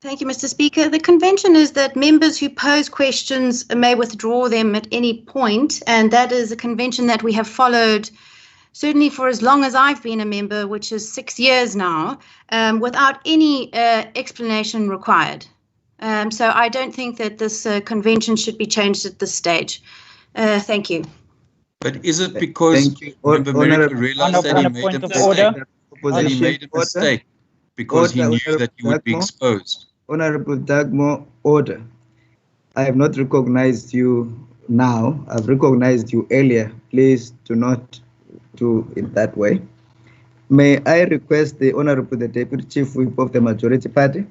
Thank you, Mr. Speaker. The convention is that members who pose questions may withdraw them at any point, and that is a convention that we have followed certainly for as long as I've been a member, which is 6 years now, without any explanation required. So I don't think that this convention should be changed at this stage. Thank you. But is it because Member America realized that he made a mistake? That he made a mistake because he knew that he would be exposed? Honorable Dagmo, order. I have not recognized you now. I've recognized you earlier. Please do not do it that way. May I request the Honorable the Deputy Chief Whip of the Majority Party?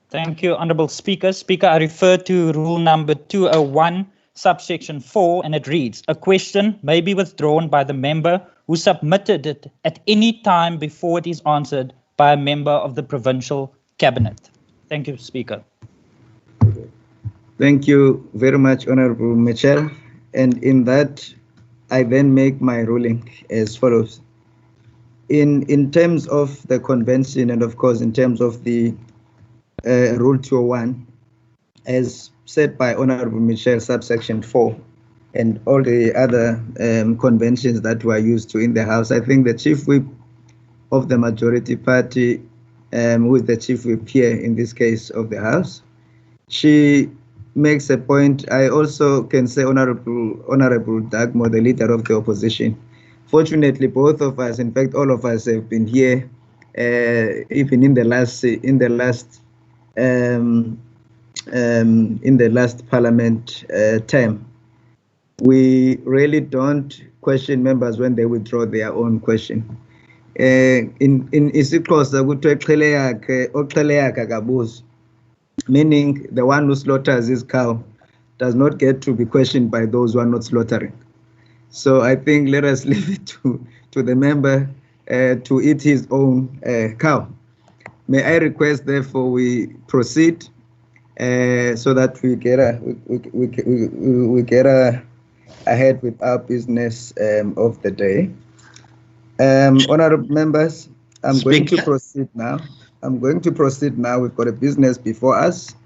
Thank you, Honorable Speaker. Speaker, I refer to rule number 201, subsection 4, and it reads, a question may be withdrawn by the member who submitted it at any time before it is answered by a member of the Provincial Cabinet. Thank you, Speaker. Thank you very much, Honorable Mitchell. And in that, I then make my ruling as follows. In terms of the convention and of course in terms of the Rule 201, as said by Honorable Mitchell, subsection 4, and all the other conventions that were used to in the House, I think the Chief Whip of the Majority Party, who is the Chief Whip here in this case of the House, she makes a point. I also can say Honorable Dagmo, the leader of the opposition. Fortunately, both of us, in fact, all of us have been here, even in the last Parliament term. We really don't question members when they withdraw their own question. In isiXhosa kuthiwa exhele yakhe oxhele yakhe akabuzi, meaning the one who slaughters his cow does not get to be questioned by those who are not slaughtering. So I think let us leave it to the member to eat his own cow. May I request, therefore, we proceed so that we get ahead with our business of the day. Honorable members, I'm going to proceed now. We've got a business before us.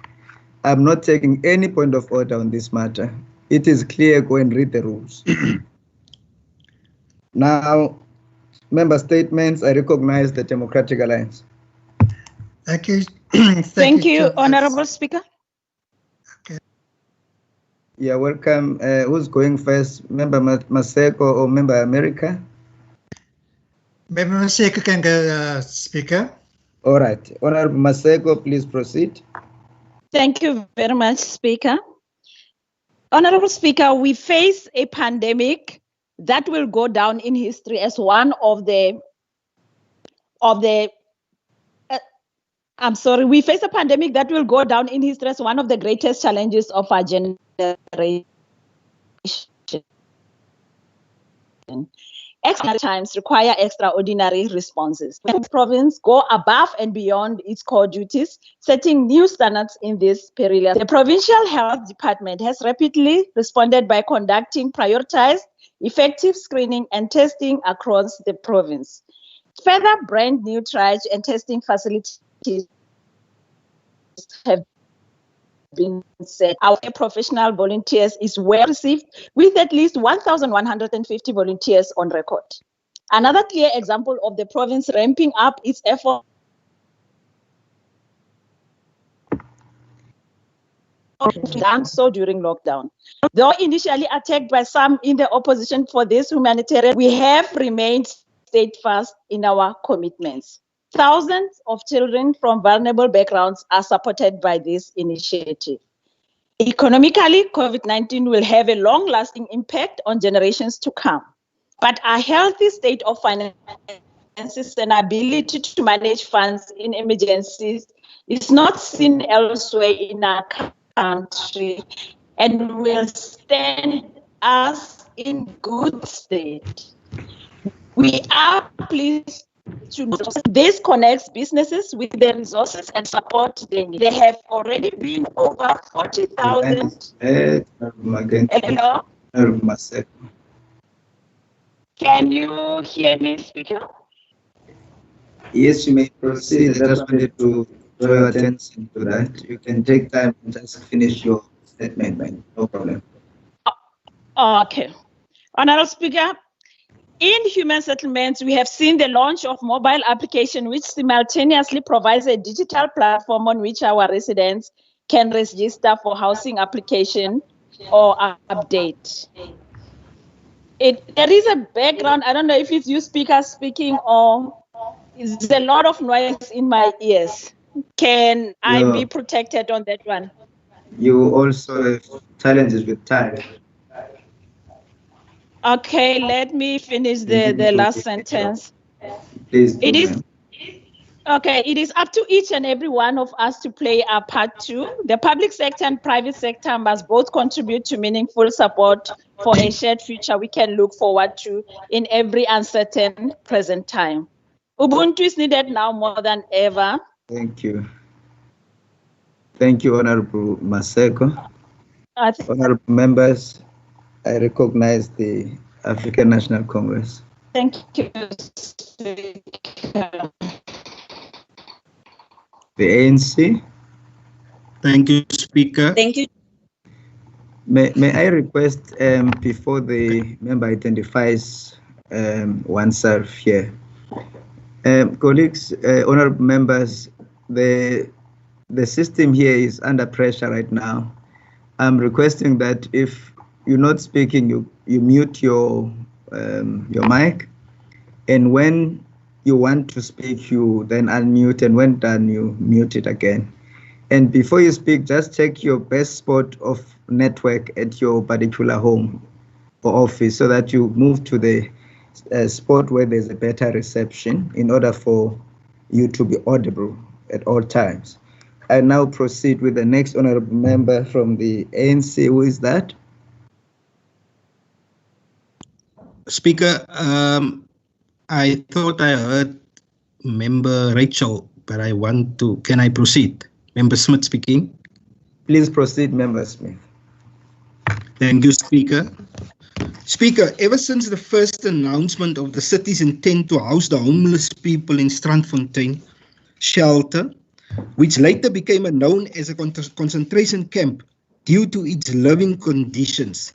I'm not taking any point of order on this matter. It is clear. Go and read the rules. Now, member statements. I recognize the Democratic Alliance. Thank you. Thank you, Honorable Speaker. Okay. You're welcome. Who's going first? Member Maseko or Member America? Member Maseko can go, Speaker. All right. Honorable Maseko, please proceed. Thank you very much, Speaker. Honorable Speaker, we face a pandemic that will go down in history as one of the we face a pandemic that will go down in history as one of the greatest challenges of our generation. Extraordinary times require extraordinary responses. The province go above and beyond its core duties, setting new standards in this perilous. The Provincial Health Department has rapidly responded by conducting prioritized, effective screening and testing across the province. Further brand new triage and testing facilities have been set. Our professional volunteers is well received with at least 1,150 volunteers on record. Another clear example of the province ramping up its effort done so during lockdown. Though initially attacked by some in the opposition for this humanitarian, we have remained steadfast in our commitments. Thousands of children from vulnerable backgrounds are supported by this initiative. Economically, COVID-19 will have a long-lasting impact on generations to come. But a healthy state of finances and ability to manage funds in emergencies is not seen elsewhere in our country and will stand us in good state. We are pleased to know this connects businesses with their resources and support they need. There have already been over 40,000. Hello? Can you hear me, Speaker? Yes, you may proceed. I just wanted to draw your attention to that. You can take time and just finish your statement, man. No problem. Okay. Honorable Speaker, in human settlements, we have seen the launch of mobile application, which simultaneously provides a digital platform on which our residents can register for housing application or update. There is a background. I don't know if it's you speaker speaking or is a lot of noise in my ears. Can I be protected on that one? You also have challenges with time. Okay, let me finish the last sentence. Please. It is okay. It is up to each and every one of us to play our part too. The public sector and private sector must both contribute to meaningful support for a shared future we can look forward to in every uncertain present time. Ubuntu is needed now more than ever. Thank you. Thank you, Honorable Maseko. Honorable members, I recognize the African National Congress. Thank you, Speaker. The ANC. Thank you, Speaker. Thank you. May I request, before the member identifies oneself here, colleagues, honorable members, the system here is under pressure right now. I'm requesting that if you're not speaking, you mute your mic, and when you want to speak, you then unmute, and when done, you mute it again. And before you speak, just check your best spot of network at your particular home or office so that you move to the spot where there's a better reception in order for you to be audible at all times. I now proceed with the next honorable member from the ANC. Who is that? Speaker, I thought I heard Member Rachel, but I want to, can I proceed? Member Smith speaking. Please proceed, Member Smith. Thank you, Speaker. Speaker, ever since the first announcement of the city's intent to house the homeless people in Strandfontein shelter, which later became known as a concentration camp due to its living conditions,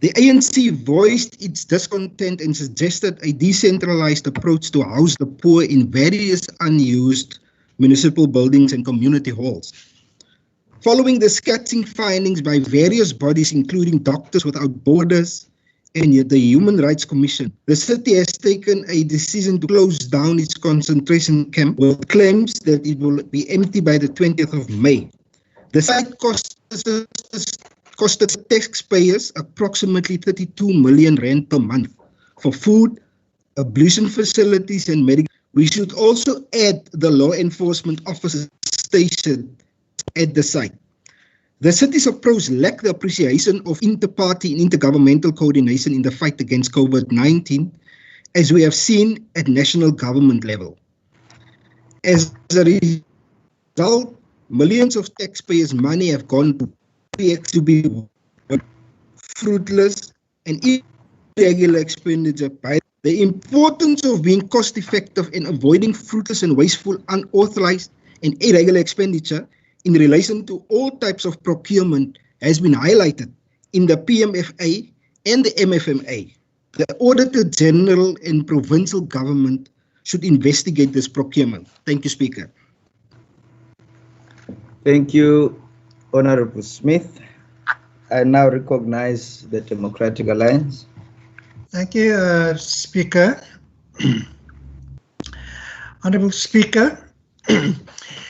the ANC voiced its discontent and suggested a decentralized approach to house the poor in various unused municipal buildings and community halls. Following the scathing findings by various bodies, including Doctors Without Borders and the Human Rights Commission, the city has taken a decision to close down its concentration camp with claims that it will be empty by the 20th of May. The site costed taxpayers approximately 32 million rand per month for food, ablution facilities, and medical. We should also add the law enforcement officers stationed at the site. The city's approach lacked the appreciation of inter-party and intergovernmental coordination in the fight against COVID-19, as we have seen at national government level. As a result, millions of taxpayers' money have gone to be fruitless and irregular expenditure. By the importance of being cost-effective and avoiding fruitless and wasteful, unauthorized and irregular expenditure in relation to all types of procurement has been highlighted in the PMFA and the MFMA. The Auditor General and Provincial Government should investigate this procurement. Thank you, Speaker. Thank you, Honorable Smith. I now recognize the Democratic Alliance. Thank you, Speaker. Honorable Speaker,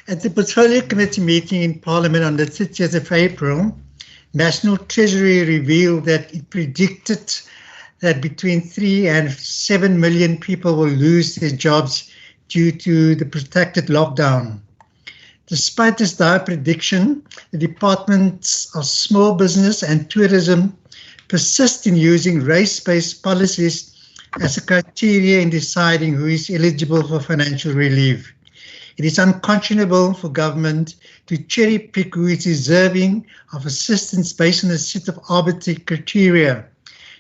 at the Portfolio Committee meeting in Parliament on the 30th of April, National Treasury revealed that it predicted that between 3 and 7 million people will lose their jobs due to the protracted lockdown. Despite this dire prediction, the Departments of Small Business and Tourism persist in using race-based policies as a criteria in deciding who is eligible for financial relief. It is unconscionable for government to cherry-pick who is deserving of assistance based on a set of arbitrary criteria.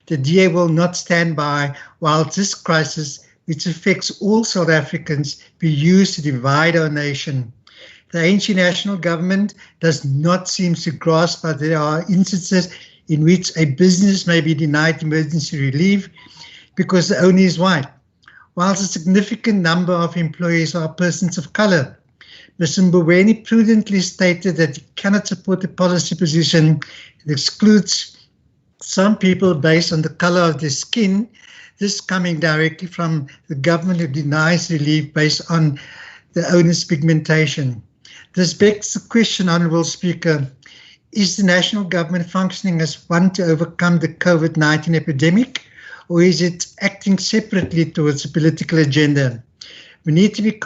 The DA will not stand by while this crisis which affects all South Africans, be used to divide our nation. The ANC national government does not seem to grasp that there are instances in which a business may be denied emergency relief because the owner is white, whilst a significant number of employees are persons of color. Mr. Mboweni prudently stated that he cannot support a policy position that excludes some people based on the color of their skin, this coming directly from the government who denies relief based on the owner's pigmentation. This begs the question, Honourable Speaker, is the national government functioning as one to overcome the COVID-19 epidemic, or is it acting separately towards a political agenda? We need to be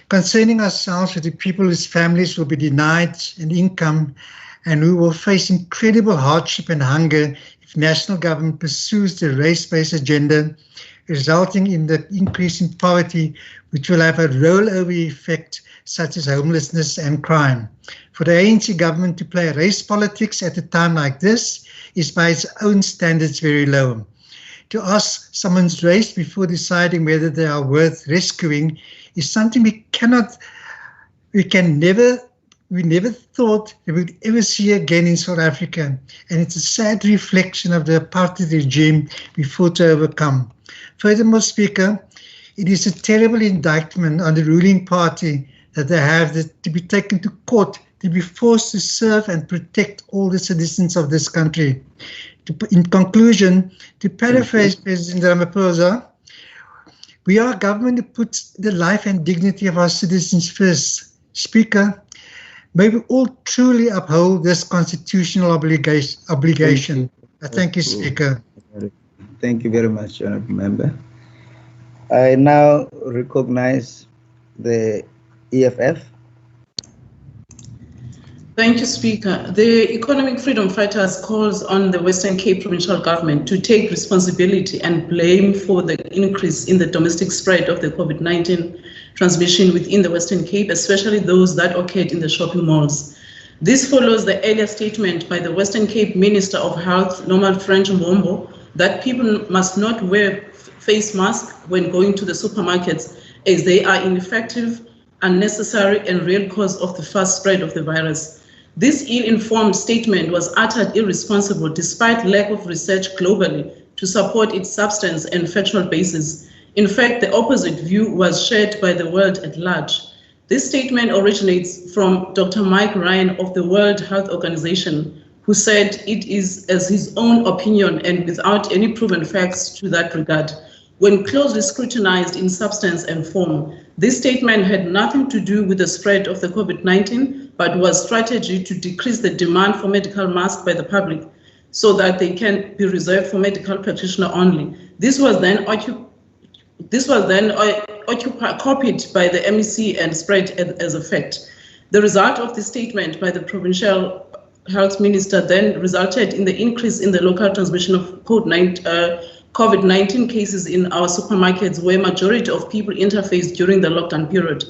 concerning ourselves with the people whose families will be denied an income and who will face incredible hardship and hunger if national government pursues the race-based agenda, resulting in the increase in poverty, which will have a rollover effect such as homelessness and crime. For the ANC government to play race politics at a time like this is by its own standards very low. To ask someone's race before deciding whether they are worth rescuing is something we never thought we would ever see again in South Africa, and it's a sad reflection of the apartheid regime we fought to overcome. Furthermore, Speaker, it is a terrible indictment on the ruling party that they have to be taken to court, to be forced to serve and protect all the citizens of this country. In conclusion, to paraphrase President Ramaphosa, we are a government that puts the life and dignity of our citizens first. Speaker, may we all truly uphold this constitutional obligation. Thank you, Speaker. Thank you very much, Honourable Member. I now recognize the EFF. Thank you, Speaker. The Economic Freedom Fighters calls on the Western Cape Provincial Government to take responsibility and blame for the increase in the domestic spread of the COVID-19 transmission within the Western Cape, especially those that occurred in the shopping malls. This follows the earlier statement by the Western Cape Minister of Health, Norman French Mbombo, that people must not wear face masks when going to the supermarkets as they are ineffective, unnecessary, and real cause of the fast spread of the virus. This ill-informed statement was uttered irresponsible despite lack of research globally to support its substance and factual basis. In fact, the opposite view was shared by the world at large. This statement originates from Dr. Mike Ryan of the World Health Organization, who said it is as his own opinion and without any proven facts to that regard. When closely scrutinized in substance and form, this statement had nothing to do with the spread of the COVID-19, but was strategy to decrease the demand for medical masks by the public so that they can be reserved for medical practitioner only. This was then copied by the MEC and spread as a fact. The result of this statement by the Provincial Health Minister then resulted in the increase in the local transmission of COVID-19 cases in our supermarkets, where majority of people interfaced during the lockdown period.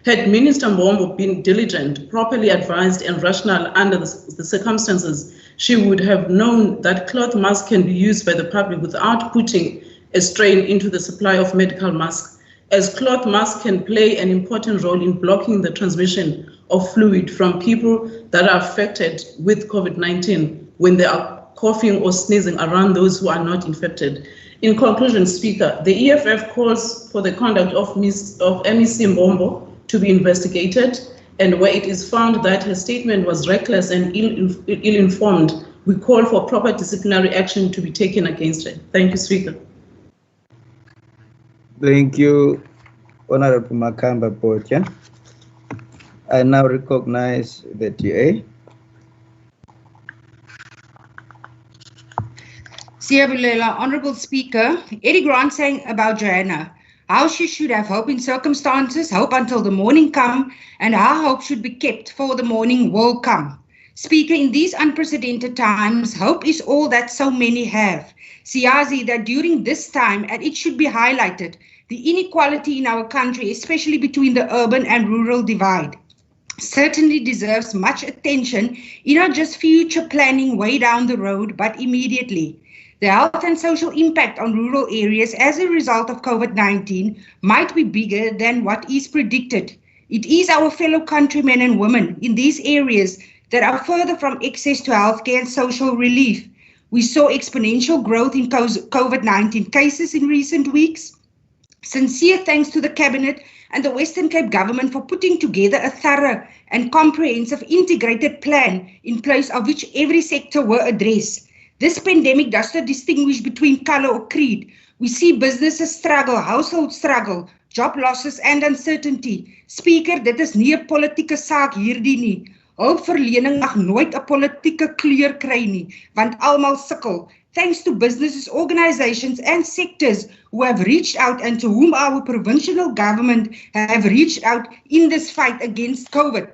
Had Minister Mbombo been diligent, properly advised, and rational under the circumstances, she would have known that cloth masks can be used by the public without putting a strain into the supply of medical masks, as cloth masks can play an important role in blocking the transmission of fluid from people that are affected with COVID-19 when they are coughing or sneezing around those who are not infected. In conclusion, Speaker, the EFF calls for the conduct of MEC Mbombo to be investigated, and where it is found that her statement was reckless and ill-informed, we call for proper disciplinary action to be taken against her. Thank you, Speaker. Thank you, Honorable Makamba Pocha. I now recognize the TA. Siyabulela, Honourable Speaker, Eddie Grant saying about Joanna, how she should have hope in circumstances, hope until the morning come, and our hope should be kept for the morning will come. Speaker, in these unprecedented times, hope is all that so many have. Siyazi, that during this time, and it should be highlighted, the inequality in our country, especially between the urban and rural divide, certainly deserves much attention in not just future planning way down the road, but immediately. The health and social impact on rural areas as a result of COVID-19 might be bigger than what is predicted. It is our fellow countrymen and women in these areas that are further from access to healthcare and social relief. We saw exponential growth in COVID-19 cases in recent weeks. Sincere thanks to the Cabinet and the Western Cape government for putting together a thorough and comprehensive integrated plan in place of which every sector were addressed. This pandemic does not distinguish between color or creed. We see businesses struggle, households struggle, job losses and uncertainty. Speaker, dit is nie 'n politieke saak hierdie nie. Hulpverlening mag nooit 'n politieke kleur kry nie, want almal sukkel. Thanks to businesses, organizations and sectors who have reached out and to whom our provincial government have reached out in this fight against COVID.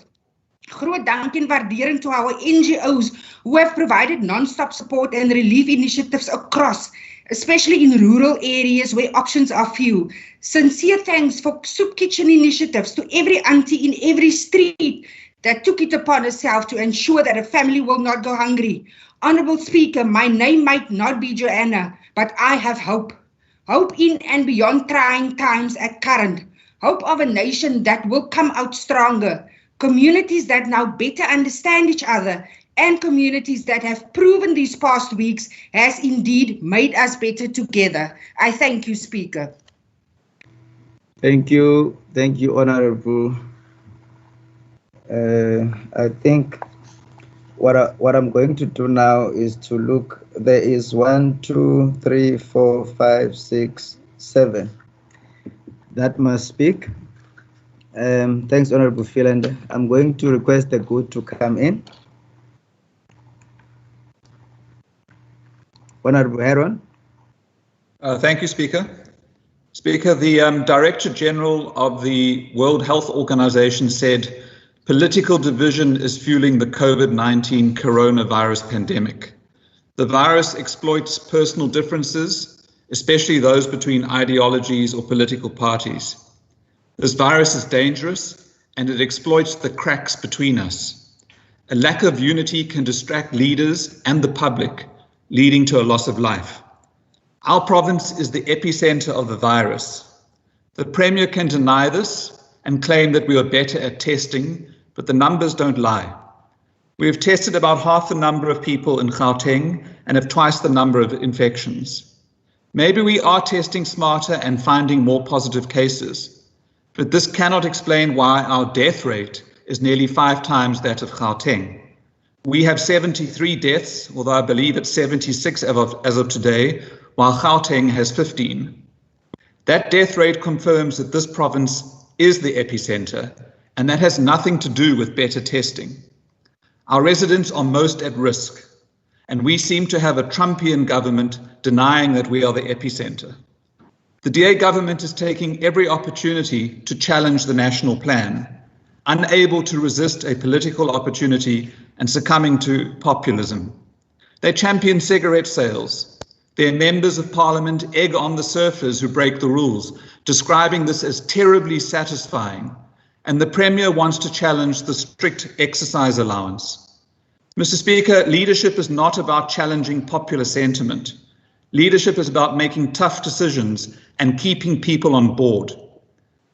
Groot dank en waardering to our NGOs who have provided non-stop support and relief initiatives across, especially in rural areas where options are few. Sincere thanks for soup kitchen initiatives to every auntie in every street that took it upon herself to ensure that a family will not go hungry. Honourable Speaker, my name might not be Joanna, but I have hope. Hope in and beyond trying times at current. Hope of a nation that will come out stronger. Communities that now better understand each other, and communities that have proven these past weeks has indeed made us better together. I thank you, Speaker. Thank you, Honourable. I think what I'm going to do now is to look. There is 1, 2, 3, 4, 5, 6, 7 that must speak. Thanks, Honourable Philander. I'm going to request the good to come in. Honourable Heron. Thank you, Speaker. Speaker, the Director General of the World Health Organization said, political division is fueling the COVID-19 coronavirus pandemic. The virus exploits personal differences, especially those between ideologies or political parties. This virus is dangerous and it exploits the cracks between us. A lack of unity can distract leaders and the public, leading to a loss of life. Our province is the epicenter of the virus. The Premier can deny this and claim that we are better at testing, but the numbers don't lie. We have tested about half the number of people in Gauteng and have twice the number of infections. Maybe we are testing smarter and finding more positive cases, but this cannot explain why our death rate is nearly 5 times that of Gauteng. We have 73 deaths, although I believe it's 76 as of today, while Gauteng has 15. That death rate confirms that this province is the epicenter, and that has nothing to do with better testing. Our residents are most at risk, and we seem to have a Trumpian government denying that we are the epicenter. The DA government is taking every opportunity to challenge the national plan, unable to resist a political opportunity and succumbing to populism. They champion cigarette sales. Their members of parliament egg on the surfers who break the rules, describing this as terribly satisfying. And the Premier wants to challenge the strict exercise allowance. Mr. Speaker, leadership is not about challenging popular sentiment. Leadership is about making tough decisions and keeping people on board.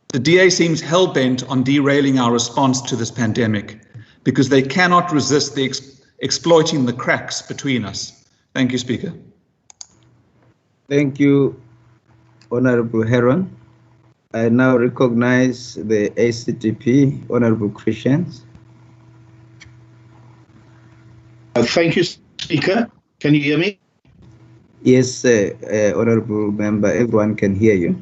The DA seems hell-bent on derailing our response to this pandemic because they cannot resist the exploiting the cracks between us. Thank you, Speaker. Thank you, Honourable Heron. I now recognize the ACTP, Honourable Christians. Thank you, Speaker. Can you hear me? Yes, Honourable Member, everyone can hear you.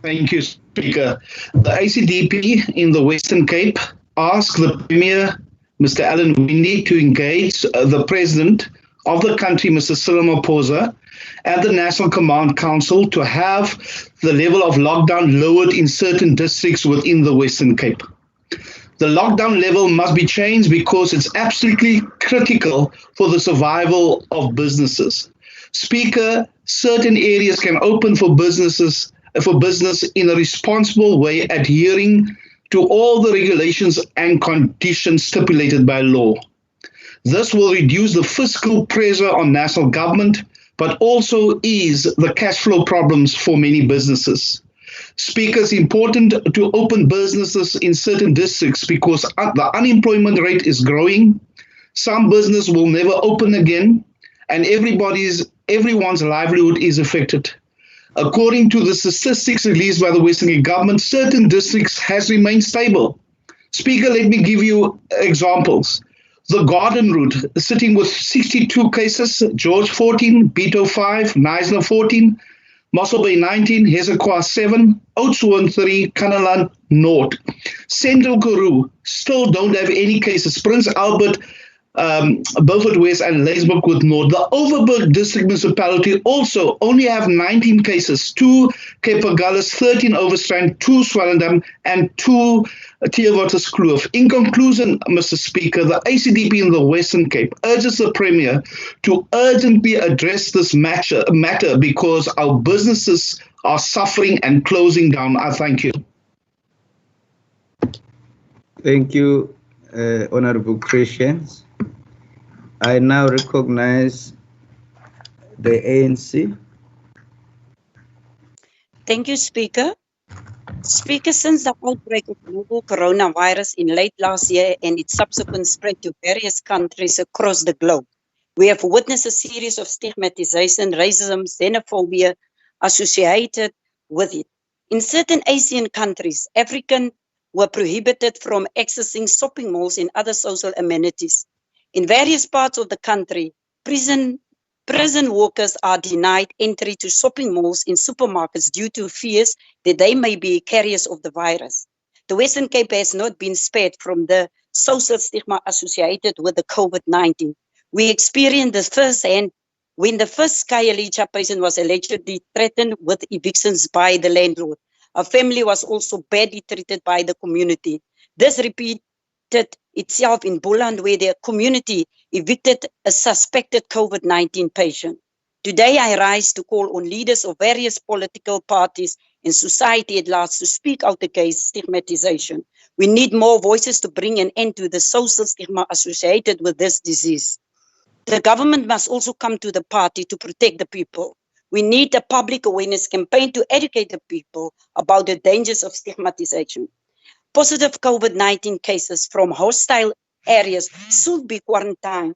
Thank you, Speaker. The ACDP in the Western Cape asked the Premier, Mr. Alan Winde, to engage the President of the country, Mr. Cyril Ramaphosa, and the National Command Council to have the level of lockdown lowered in certain districts within the Western Cape. The lockdown level must be changed because it's absolutely critical for the survival of businesses. Speaker, certain areas can open for business in a responsible way, adhering to all the regulations and conditions stipulated by law. This will reduce the fiscal pressure on national government, but also ease the cash flow problems for many businesses. Speaker, it's important to open businesses in certain districts because the unemployment rate is growing. Some business will never open again, and everyone's livelihood is affected. According to the statistics released by the Western Cape government, certain districts has remained stable. Speaker, let me give you examples. The Garden Route, sitting with 62 cases, George 14, Beto 5, Knysna 14, Mossel Bay 19, Hezekiah 7, Oudtshoorn 3, Kanaland 0. Central Karoo still don't have any cases. Prince Albert, Beaufort West and Ladysmith with 0. The Overberg District Municipality also only have 19 cases, 2 Cape Agulhas, 13 Overstrand, 2 Swellendam and 2 Theewaterskloof. In conclusion, Mr. Speaker, the ACDP in the Western Cape urges the Premier to urgently address this matter because our businesses are suffering and closing down. I thank you. Thank you, Honorable Christians. I now recognize the ANC. Thank you, Speaker. Speaker, since the outbreak of global coronavirus in late last year and its subsequent spread to various countries across the globe, we have witnessed a series of stigmatization, racism, xenophobia associated with it. In certain Asian countries, Africans were prohibited from accessing shopping malls and other social amenities. In various parts of the country, prison workers are denied entry to shopping malls and supermarkets due to fears that they may be carriers of the virus. The Western Cape has not been spared from the social stigma associated with the COVID-19. We experienced this firsthand when the first Khayelitsha patient was allegedly threatened with evictions by the landlord. A family was also badly treated by the community. This repeated itself in Boland, where the community evicted a suspected COVID-19 patient. Today, I rise to call on leaders of various political parties and society at large to speak out against stigmatization. We need more voices to bring an end to the social stigma associated with this disease. The government must also come to the party to protect the people. We need a public awareness campaign to educate the people about the dangers of stigmatization. Positive COVID-19 cases from hostile areas should be quarantined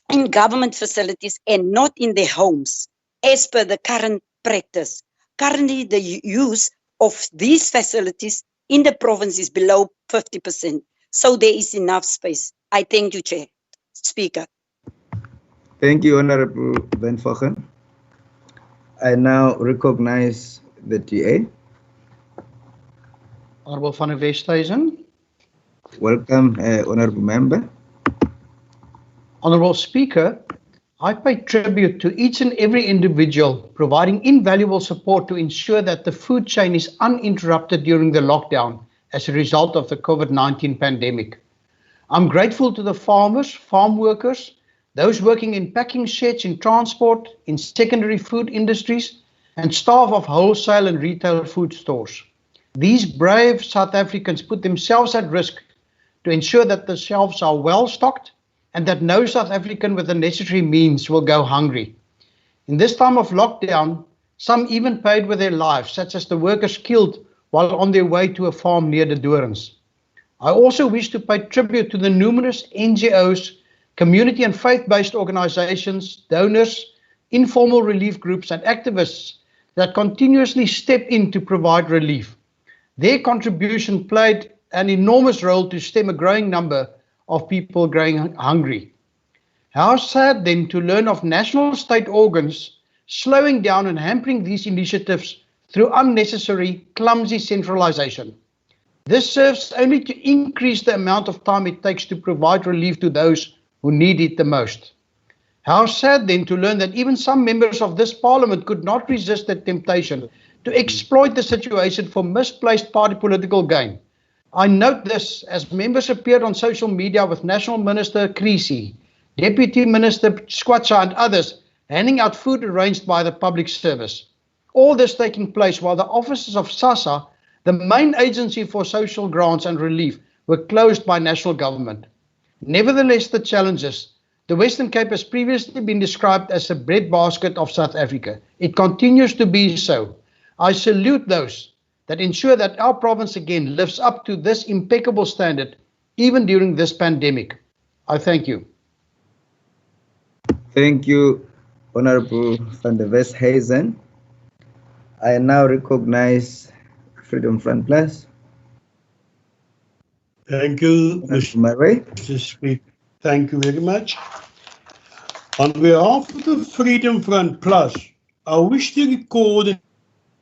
in government facilities and not in their homes, as per the current practice. Currently, the use of these facilities in the province is below 50%, so there is enough space. I thank you, Chair. Speaker. Thank you, Honorable Ben Fochen. I now recognize the TA. Honorable van der Westhuizen. Welcome, Honorable Member. Honorable Speaker, I pay tribute to each and every individual providing invaluable support to ensure that the food chain is uninterrupted during the lockdown as a result of the COVID-19 pandemic. I'm grateful to the farmers, farm workers, those working in packing sheds, in transport, in secondary food industries, and staff of wholesale and retail food stores. These brave South Africans put themselves at risk to ensure that the shelves are well stocked and that no South African with the necessary means will go hungry. In this time of lockdown, some even paid with their lives, such as the workers killed while on their way to a farm near the Dorings. I also wish to pay tribute to the numerous NGOs, community and faith-based organizations, donors, informal relief groups and activists that continuously step in to provide relief. Their contribution played an enormous role to stem a growing number of people going hungry. How sad then to learn of national state organs slowing down and hampering these initiatives through unnecessary, clumsy centralization. This serves only to increase the amount of time it takes to provide relief to those who need it the most. How sad then to learn that even some members of this parliament could not resist the temptation to exploit the situation for misplaced party political gain. I note this as members appeared on social media with National Minister Creasy, Deputy Minister Skwatsha and others handing out food arranged by the public service. All this taking place while the offices of SASSA, the main agency for social grants and relief, were closed by national government. Nevertheless, the challenges The Western Cape has previously been described as a breadbasket of South Africa. It continues to be so. I salute those that ensure that our province again lives up to this impeccable standard, even during this pandemic. I thank you. Thank you, Honorable van der Westhuizen. I now recognize Freedom Front Plus. Thank you, Mr. Speaker. Thank you very much. On behalf of the Freedom Front Plus, I wish to record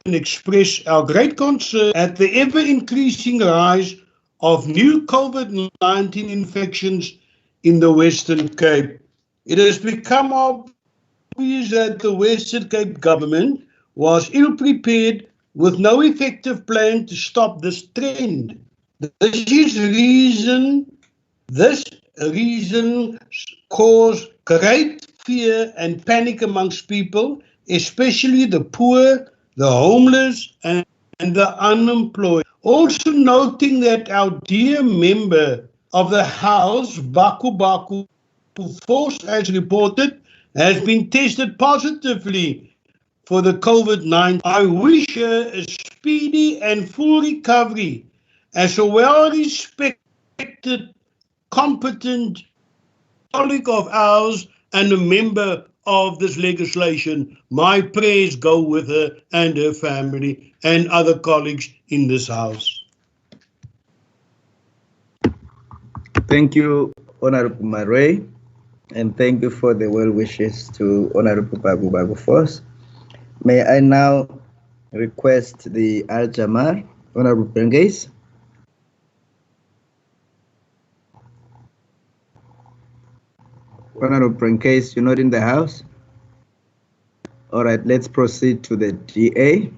and express our great concern at the ever-increasing rise of new COVID-19 infections in the Western Cape. It has become obvious that the Western Cape government was ill-prepared with no effective plan to stop this trend. This reason caused great fear and panic amongst people, especially the poor, the homeless, and the unemployed. Also noting that our dear member of the House, Baku Baku, Force, as reported, has been tested positively for the COVID-19. I wish her a speedy and full recovery as a well-respected, competent colleague of ours and a member of this legislation. My prayers go with her and her family and other colleagues in this House. Thank you, Honorable Marais, and thank you for the well wishes to Honorable Babu Babu Force. May I now request the Al-Jamar, Honorable Brengais. Honorable Brengais, you're not in the House? All right, let's proceed to the DA.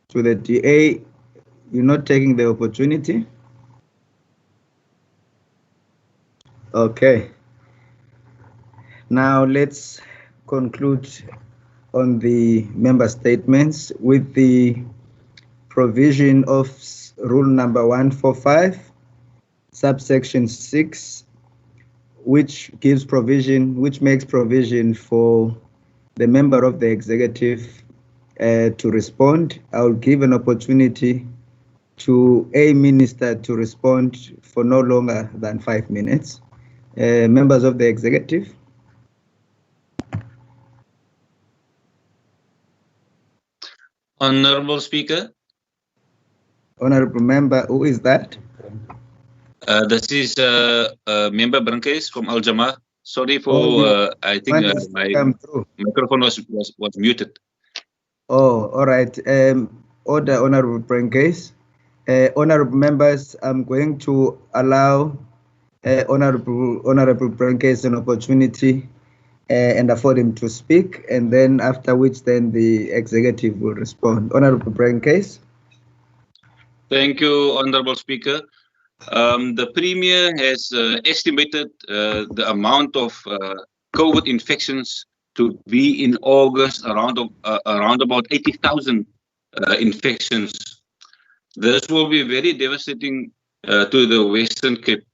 To the DA, you're not taking the opportunity? Okay. Now let's conclude on the member statements with the provision of rule number 145, subsection 6, which makes provision for the member of the executive to respond. I'll give an opportunity to a minister to respond for no longer than 5 minutes. Members of the executive. Honorable Speaker. Honorable member, who is that? This is Member Brengais from Al-Jamar. Sorry for, I think my microphone was muted. Oh, all right. Order, Honorable Brengais. Honorable members, I'm going to allow Honorable Brengais an opportunity and afford him to speak, and then after which then the executive will respond. Honorable Brengais. Thank you, Honorable Speaker. The Premier has estimated the amount of COVID infections to be in August around about 80,000 infections. This will be very devastating to the Western Cape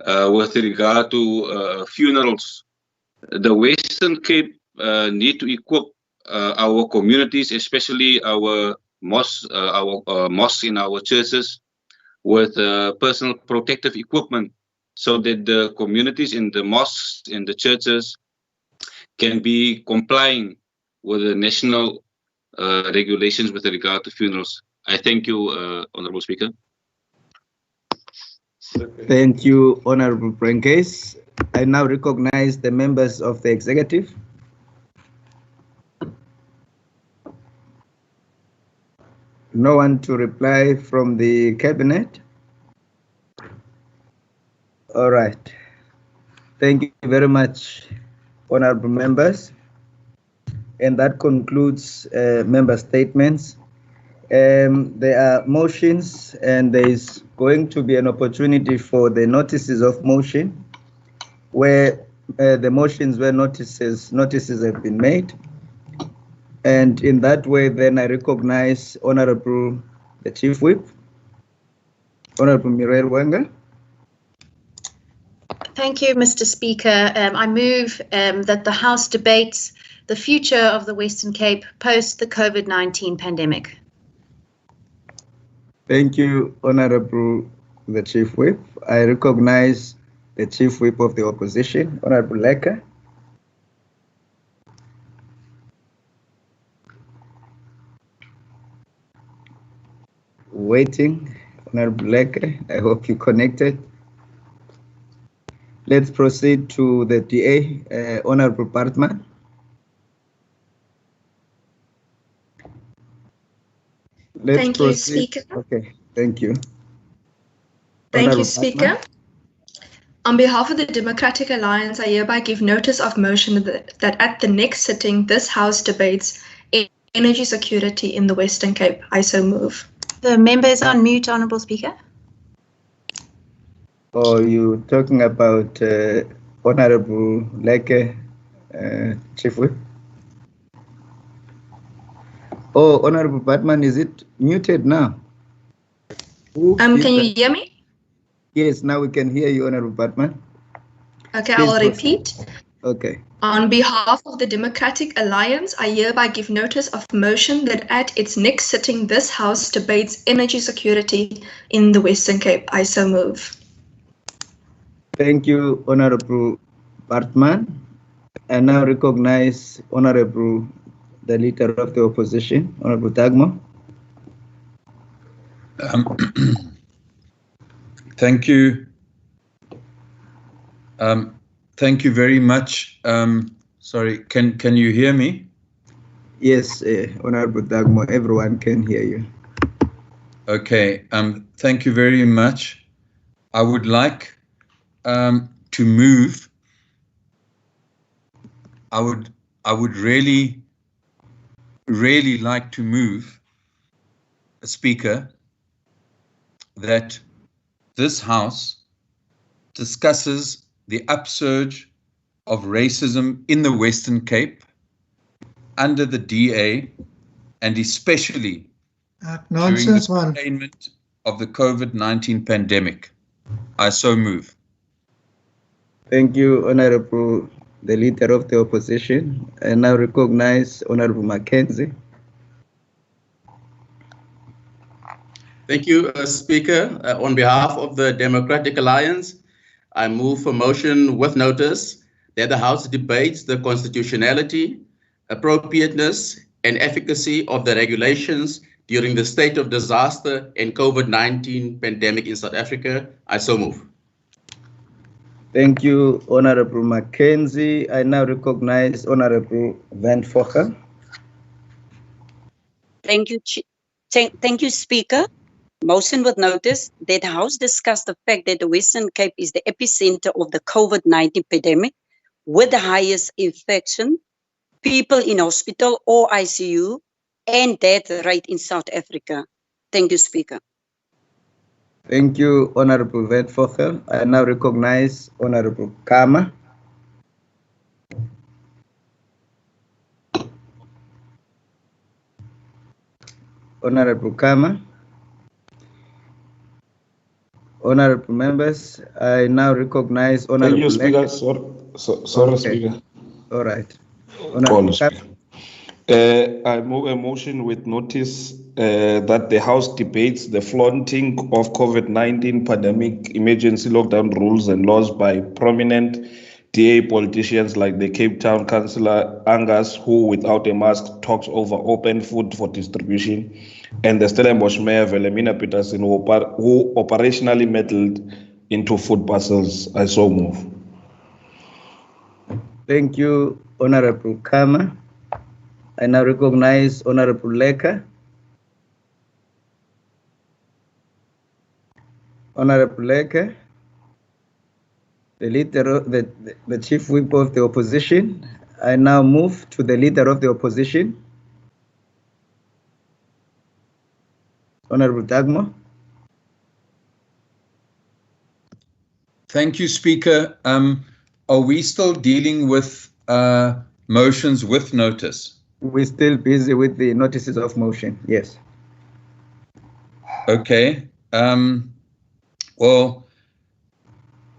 with regard to funerals. The Western Cape need to equip our communities, especially our mosques in our churches, with personal protective equipment, so that the communities in the mosques and the churches can be complying with the national regulations with regard to funerals. I thank you, Honorable Speaker. Thank you, Honorable Brengais. I now recognize the members of the executive. No one to reply from the cabinet? All right. Thank you very much, honorable members. And that concludes member statements. There are motions, and there is going to be an opportunity for the notices of motion, where the motions where notices have been made. And in that way, then I recognize Honorable the Chief Whip. Honorable Muriel Wenger. Thank you, Mr. Speaker. I move that the House debates the future of the Western Cape post the COVID-19 pandemic. Thank you, Honorable the Chief Whip. I recognize the Chief Whip of the Opposition, Honorable Lecker. Waiting, Honorable Lecker. I hope you connected. Let's proceed to the DA, Honorable Bartman. Thank you, Speaker. Okay, thank you. Thank Honorable you, Speaker. On behalf of the Democratic Alliance, I hereby give notice of motion that at the next sitting, this House debates energy security in the Western Cape. I so move. The member is on mute, Honourable Speaker. Oh, you talking about Honorable Leke, Chief Whip? Oh, Honorable Batman, is it muted now? Can you hear me? Yes, now we can hear you, Honorable Batman. Okay, I will repeat. Okay. On behalf of the Democratic Alliance, I hereby give notice of motion that at its next sitting, this House debates energy security in the Western Cape. I so move. Thank you, Honorable Bartman. I now recognize Honorable the Leader of the Opposition, Honorable Dagmo. Thank you. Thank you very much. Sorry, can you hear me? Yes, Honorable Dagmo, everyone can hear you. Okay. Thank you very much. I would like to move. I would really like to move, Speaker, that this House discusses the upsurge of racism in the Western Cape under the DA, and especially during the containment of the COVID-19 pandemic. I so move. Thank you, Honorable the Leader of the Opposition. I now recognize Honorable Mackenzie. Thank you, Speaker. On behalf of the Democratic Alliance, I move for motion with notice that the House debates the constitutionality, appropriateness, and efficacy of the regulations during the state of disaster and COVID-19 pandemic in South Africa. I so move. Thank you, Honorable Mackenzie. I now recognize Honorable Van Fokker. Thank you, Speaker. Motion with notice that the House discussed the fact that the Western Cape is the epicenter of the COVID-19 pandemic with the highest infection, people in hospital or ICU, and death rate in South Africa. Thank you, Speaker. Thank you, Honorable Van Fokker. I now recognize Honorable Kama. Honorable Kama. Honorable members, I now recognize Honorable. Thank you, Speaker. Sorry, okay. Speaker. All right. I move a motion with notice that the House debates the flaunting of COVID-19 pandemic emergency lockdown rules and laws by prominent DA politicians like the Cape Town Councillor Angus, who without a mask talks over open food for distribution, and the Stellenbosch Mayor Wilhelmina Peterson, who operationally meddled into food parcels. I so move. Thank you, Honorable Kama. I now recognize Honorable Leka. Honorable Leka, the leader of the Chief Whip of the Opposition. I now move to the Leader of the Opposition, Honorable Dagmo. Thank you, Speaker. Are we still dealing with motions with notice? We're still busy with the notices of motion, yes. Okay. Well,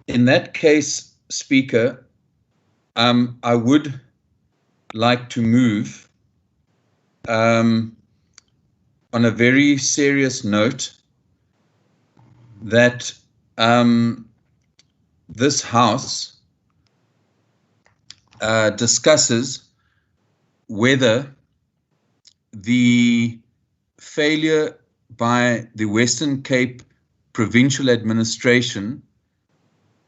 in that case, Speaker, I would like to move on a very serious note that this House discusses whether the failure by the Western Cape Provincial Administration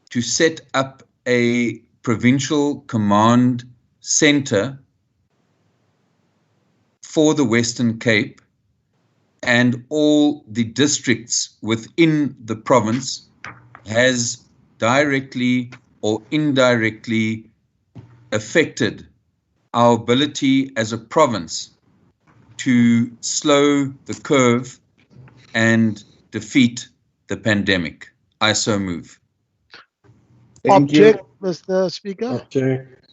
to set up a provincial command center for the Western Cape and all the districts within the province has directly or indirectly affected our ability as a province to slow the curve and defeat the pandemic. I so move. Object, Mr. Speaker. Object.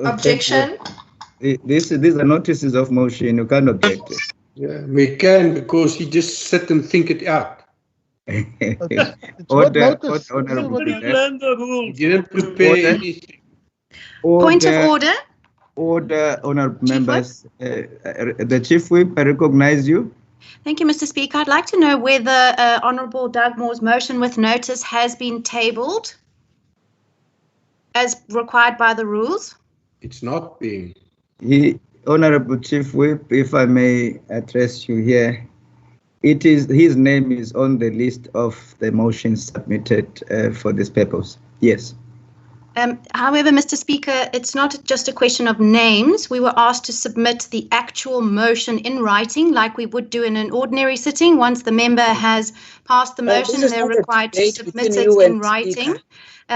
Objection. These are notices of motion. You can't object. Yeah, we can, because you just sit and think it out. Order, You didn't prepare anything. Point of order. Order, honourable members. The Chief Whip, I recognize you. Thank you, Mr. Speaker. I'd like to know whether Honourable Doug Moore's motion with notice has been tabled as required by the rules. It's not being. Honourable Chief Whip, if I may address you here, it is his name is on the list of the motions submitted for this purpose. Yes. However, Mr. Speaker, it's not just a question of names. We were asked to submit the actual motion in writing, like we would do in an ordinary sitting. Once the member has passed the motion, they're required to submit it in writing.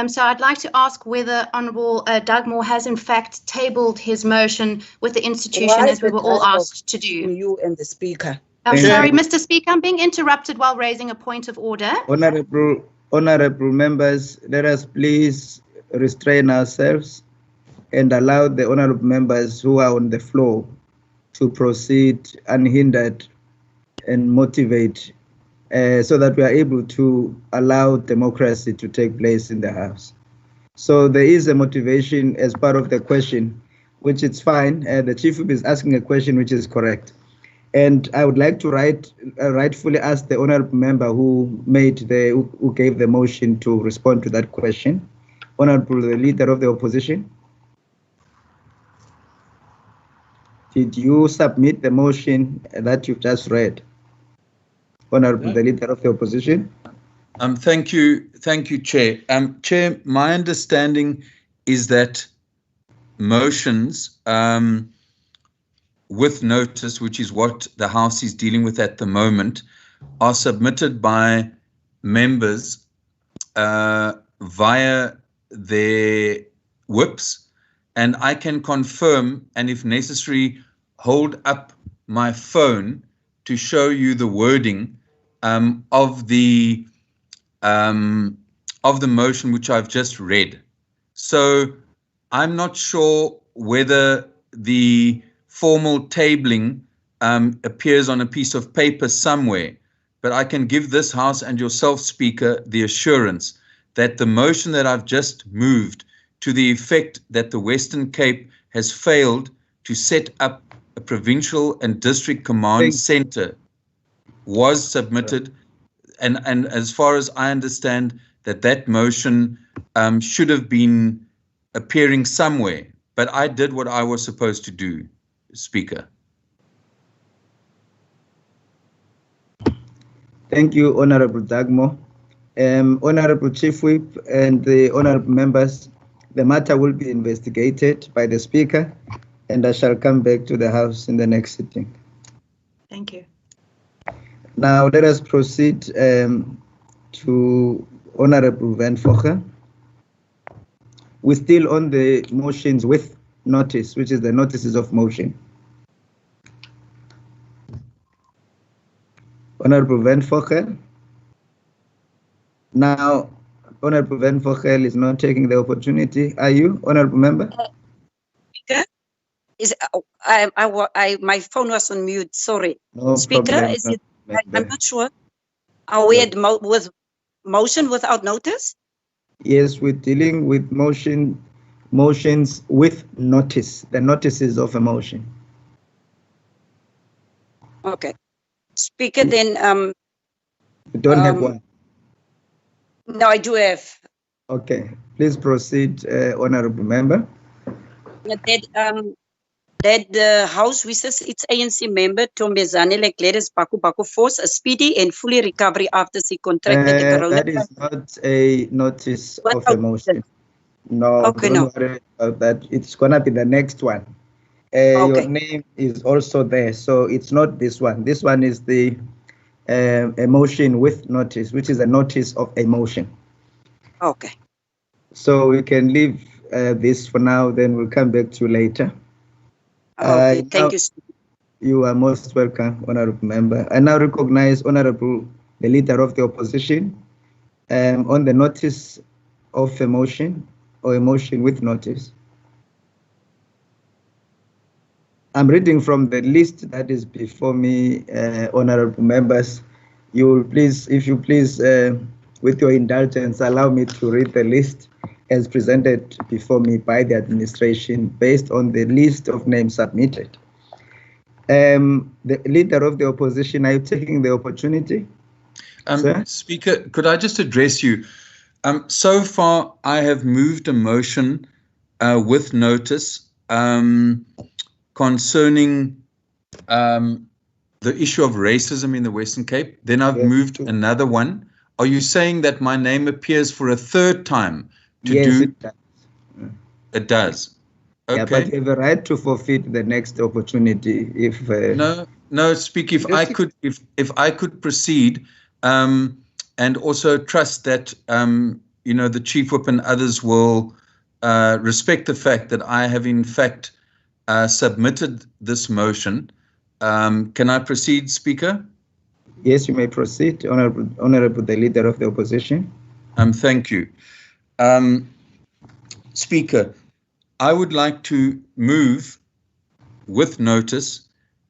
So I'd like to ask whether Honourable Doug Moore has in fact tabled his motion with the institution as we were all asked to do. You and the Speaker. I'm sorry, Mr. Speaker, I'm being interrupted while raising a point of order. Honourable members, let us please restrain ourselves and allow the honourable members who are on the floor to proceed unhindered and motivate so that we are able to allow democracy to take place in the House. So there is a motivation as part of the question, which is fine. The Chief Whip is asking a question which is correct. And I would like to rightfully ask the honourable member who gave the motion to respond to that question. Honourable the Leader of the Opposition, did you submit the motion that you've just read? Honourable the Leader of the Opposition. Thank you, Chair. Chair, my understanding is that motions with notice, which is what the House is dealing with at the moment, are submitted by members via their whips, and I can confirm, and if necessary, hold up my phone to show you the wording of the motion which I've just read. So I'm not sure whether the formal tabling appears on a piece of paper somewhere, but I can give this House and yourself, Speaker, the assurance that the motion that I've just moved to the effect that the Western Cape has failed to set up a provincial and district command center was submitted, and as far as I understand, that motion should have been appearing somewhere, but I did what I was supposed to do, Speaker. Thank you, Honourable Doug Moore. Honourable Chief Whip and the honourable members, the matter will be investigated by the Speaker, and I shall come back to the House in the next sitting. Thank you. Now let us proceed to Honourable Van Vogel. We're still on the motions with notice, which is the notices of motion. Honourable Van Vogel. Now, Honourable Van Vogel is not taking the opportunity. Are you, Honourable Member? Speaker, my phone was on mute. Sorry. No Speaker, problem, is it? I'm not sure. Are we at with motion without notice? Yes, we're dealing with motions with notice, the notices of a motion. Okay. Speaker, then You don't have one. No, I do have. Okay, please proceed, Honorable Member. That the House wishes its ANC member Tombezane Gladys Baku Force a speedy and fully recovery after she contracted the corona. That is not a notice of a motion. No, okay, don't worry about that. It's gonna be the next one. Your name is also there, so it's not this one. This one is the a motion with notice, which is a notice of a motion. Okay. So we can leave this for now, then we'll come back to you later. Okay, thank you. You are most welcome, Honorable Member. I now recognize the Leader of the Opposition on the notice of a motion or a motion with notice. I'm reading from the list that is before me, Honorable Members. You will please, if you please, with your indulgence, allow me to read the list as presented before me by the administration based on the list of names submitted. The Leader of the Opposition, are you taking the opportunity? Speaker, could I just address you? So far, I have moved a motion with notice concerning the issue of racism in the Western Cape. Then I've moved another one. Are you saying that my name appears for a third time? Yes, it does. It does. Okay. Yeah, but you have a right to forfeit the next opportunity if. No, Speaker. If I could proceed, and also trust that the Chief Whip and others will respect the fact that I have in fact submitted this motion. Can I proceed, Speaker? Yes, you may proceed, Honorable the Leader of the Opposition. Thank you. Speaker, I would like to move with notice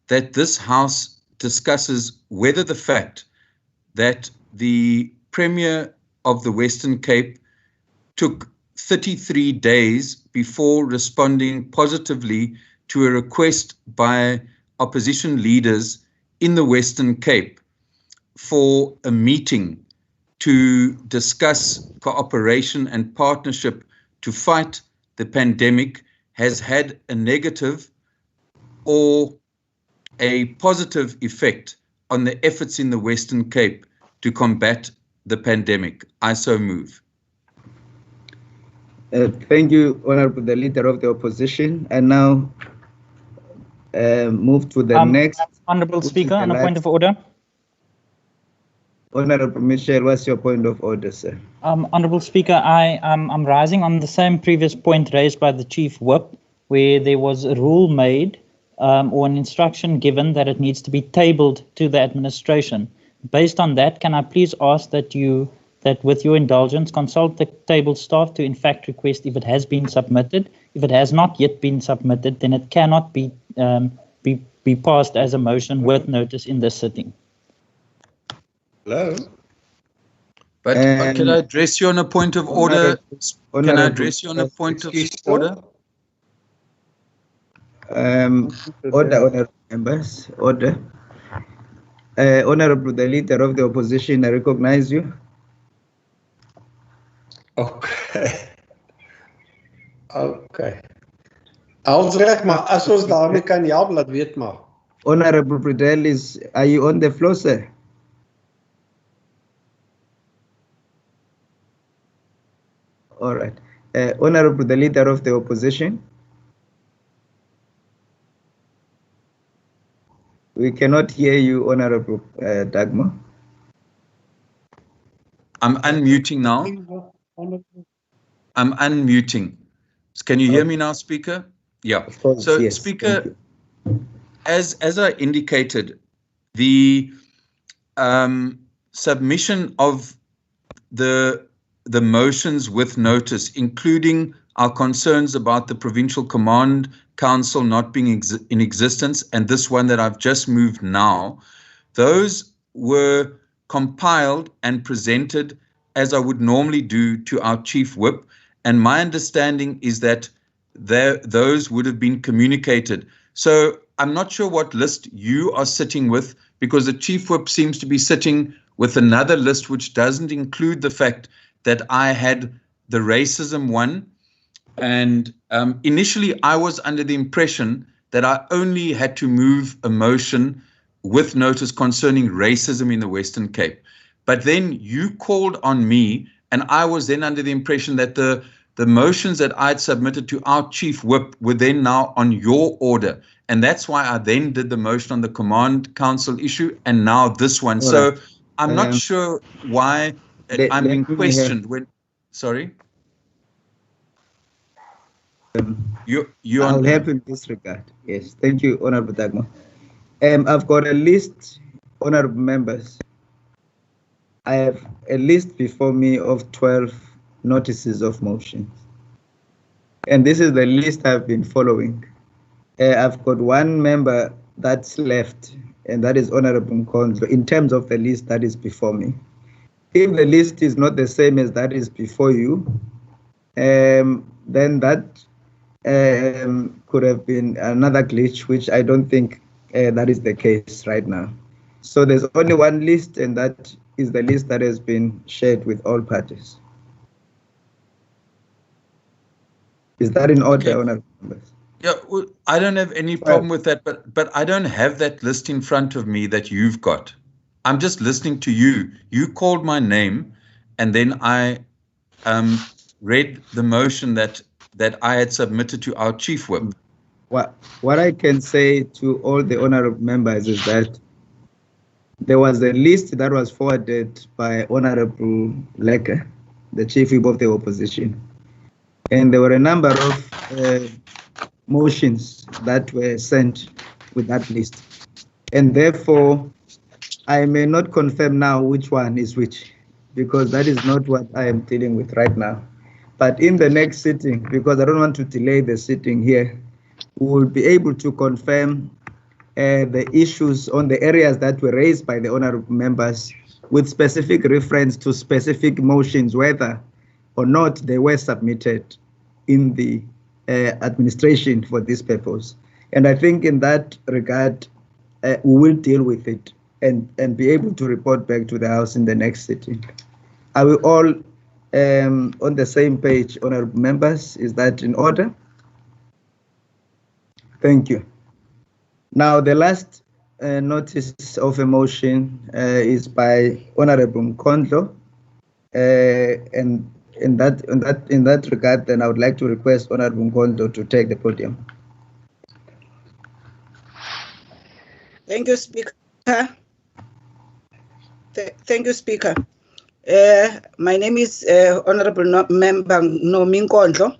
that this House discusses whether the fact that the Premier of the Western Cape took 33 days before responding positively to a request by opposition leaders in the Western Cape for a meeting to discuss cooperation and partnership to fight the pandemic has had a negative or a positive effect on the efforts in the Western Cape to combat the pandemic. I so move. Thank you, Honorable the Leader of the Opposition. And now move to the next. Honorable Speaker, on a point of order. Honorable Michelle, what's your point of order, sir? Honorable Speaker, I'm rising on the same previous point raised by the Chief Whip, where there was a rule made or an instruction given that it needs to be tabled to the administration. Based on that, can I please ask that with your indulgence, consult the table staff to in fact request if it has been submitted. If it has not yet been submitted, then it cannot be passed as a motion with notice in this sitting. Hello. But can I address you on a point of order? Can I address you on a point of order? Honorable members, order. Honorable the Leader of the Opposition, I recognize you. Okay. Ons reg, maar as ons daarmee kan help, laat weet maar. Honorable Bredel, are you on the floor, sir? All right. Honorable the Leader of the Opposition. We cannot hear you, Honorable Dagmar. I'm unmuting now. I'm unmuting. Can you hear me now, Speaker? Yeah. Of course, so, yes. Speaker, as I indicated, the submission of the motions with notice, including our concerns about the Provincial Command Council not being in existence, and this one that I've just moved now, those were compiled and presented as I would normally do to our Chief Whip. And my understanding is that those would have been communicated. So I'm not sure what list you are sitting with, because the Chief Whip seems to be sitting with another list which doesn't include the fact that I had the racism one. And initially I was under the impression that I only had to move a motion with notice concerning racism in the Western Cape. But then you called on me, and I was then under the impression that the motions that I'd submitted to our Chief Whip were then now on your order. And that's why I then did the motion on the Command Council issue, and now this one. So I'm not sure why I'm being questioned when, sorry? I'll help in this regard. Yes, thank you, Honorable Dagmar. I've got a list, Honorable members. I have a list before me of 12 notices of motions. And this is the list I've been following. I've got one member that's left, and that is Honorable Nkondlo, in terms of the list that is before me. If the list is not the same as that is before you, then that could have been another glitch, which I don't think that is the case right now. So there's only one list, and that is the list that has been shared with all parties. Is that in order, okay, Honorable members? Yeah, well, I don't have any problem with that, but I don't have that list in front of me that you've got. I'm just listening to you. You called my name, and then I read the motion that I had submitted to our Chief Whip. What I can say to all the honorable members is that there was a list that was forwarded by Honorable Lecker, the Chief Whip of the opposition. And there were a number of motions that were sent with that list. And therefore, I may not confirm now which one is which, because that is not what I am dealing with right now. But in the next sitting, because I don't want to delay the sitting here, we will be able to confirm the issues on the areas that were raised by the honorable members with specific reference to specific motions, whether or not they were submitted in the administration for this purpose. And I think in that regard, we will deal with it and be able to report back to the House in the next sitting. Are we all on the same page, honorable members? Is that in order? Thank you. Now, the last notice of a motion is by Honorable Nkondlo, and in that regard, then I would like to request Honorable Nkondlo to take the podium. Thank you, Speaker. Thank you, Speaker. My name is Honorable Member Nomi Nkondlo,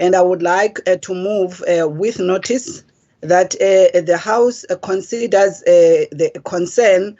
and I would like to move with notice that the House considers the concern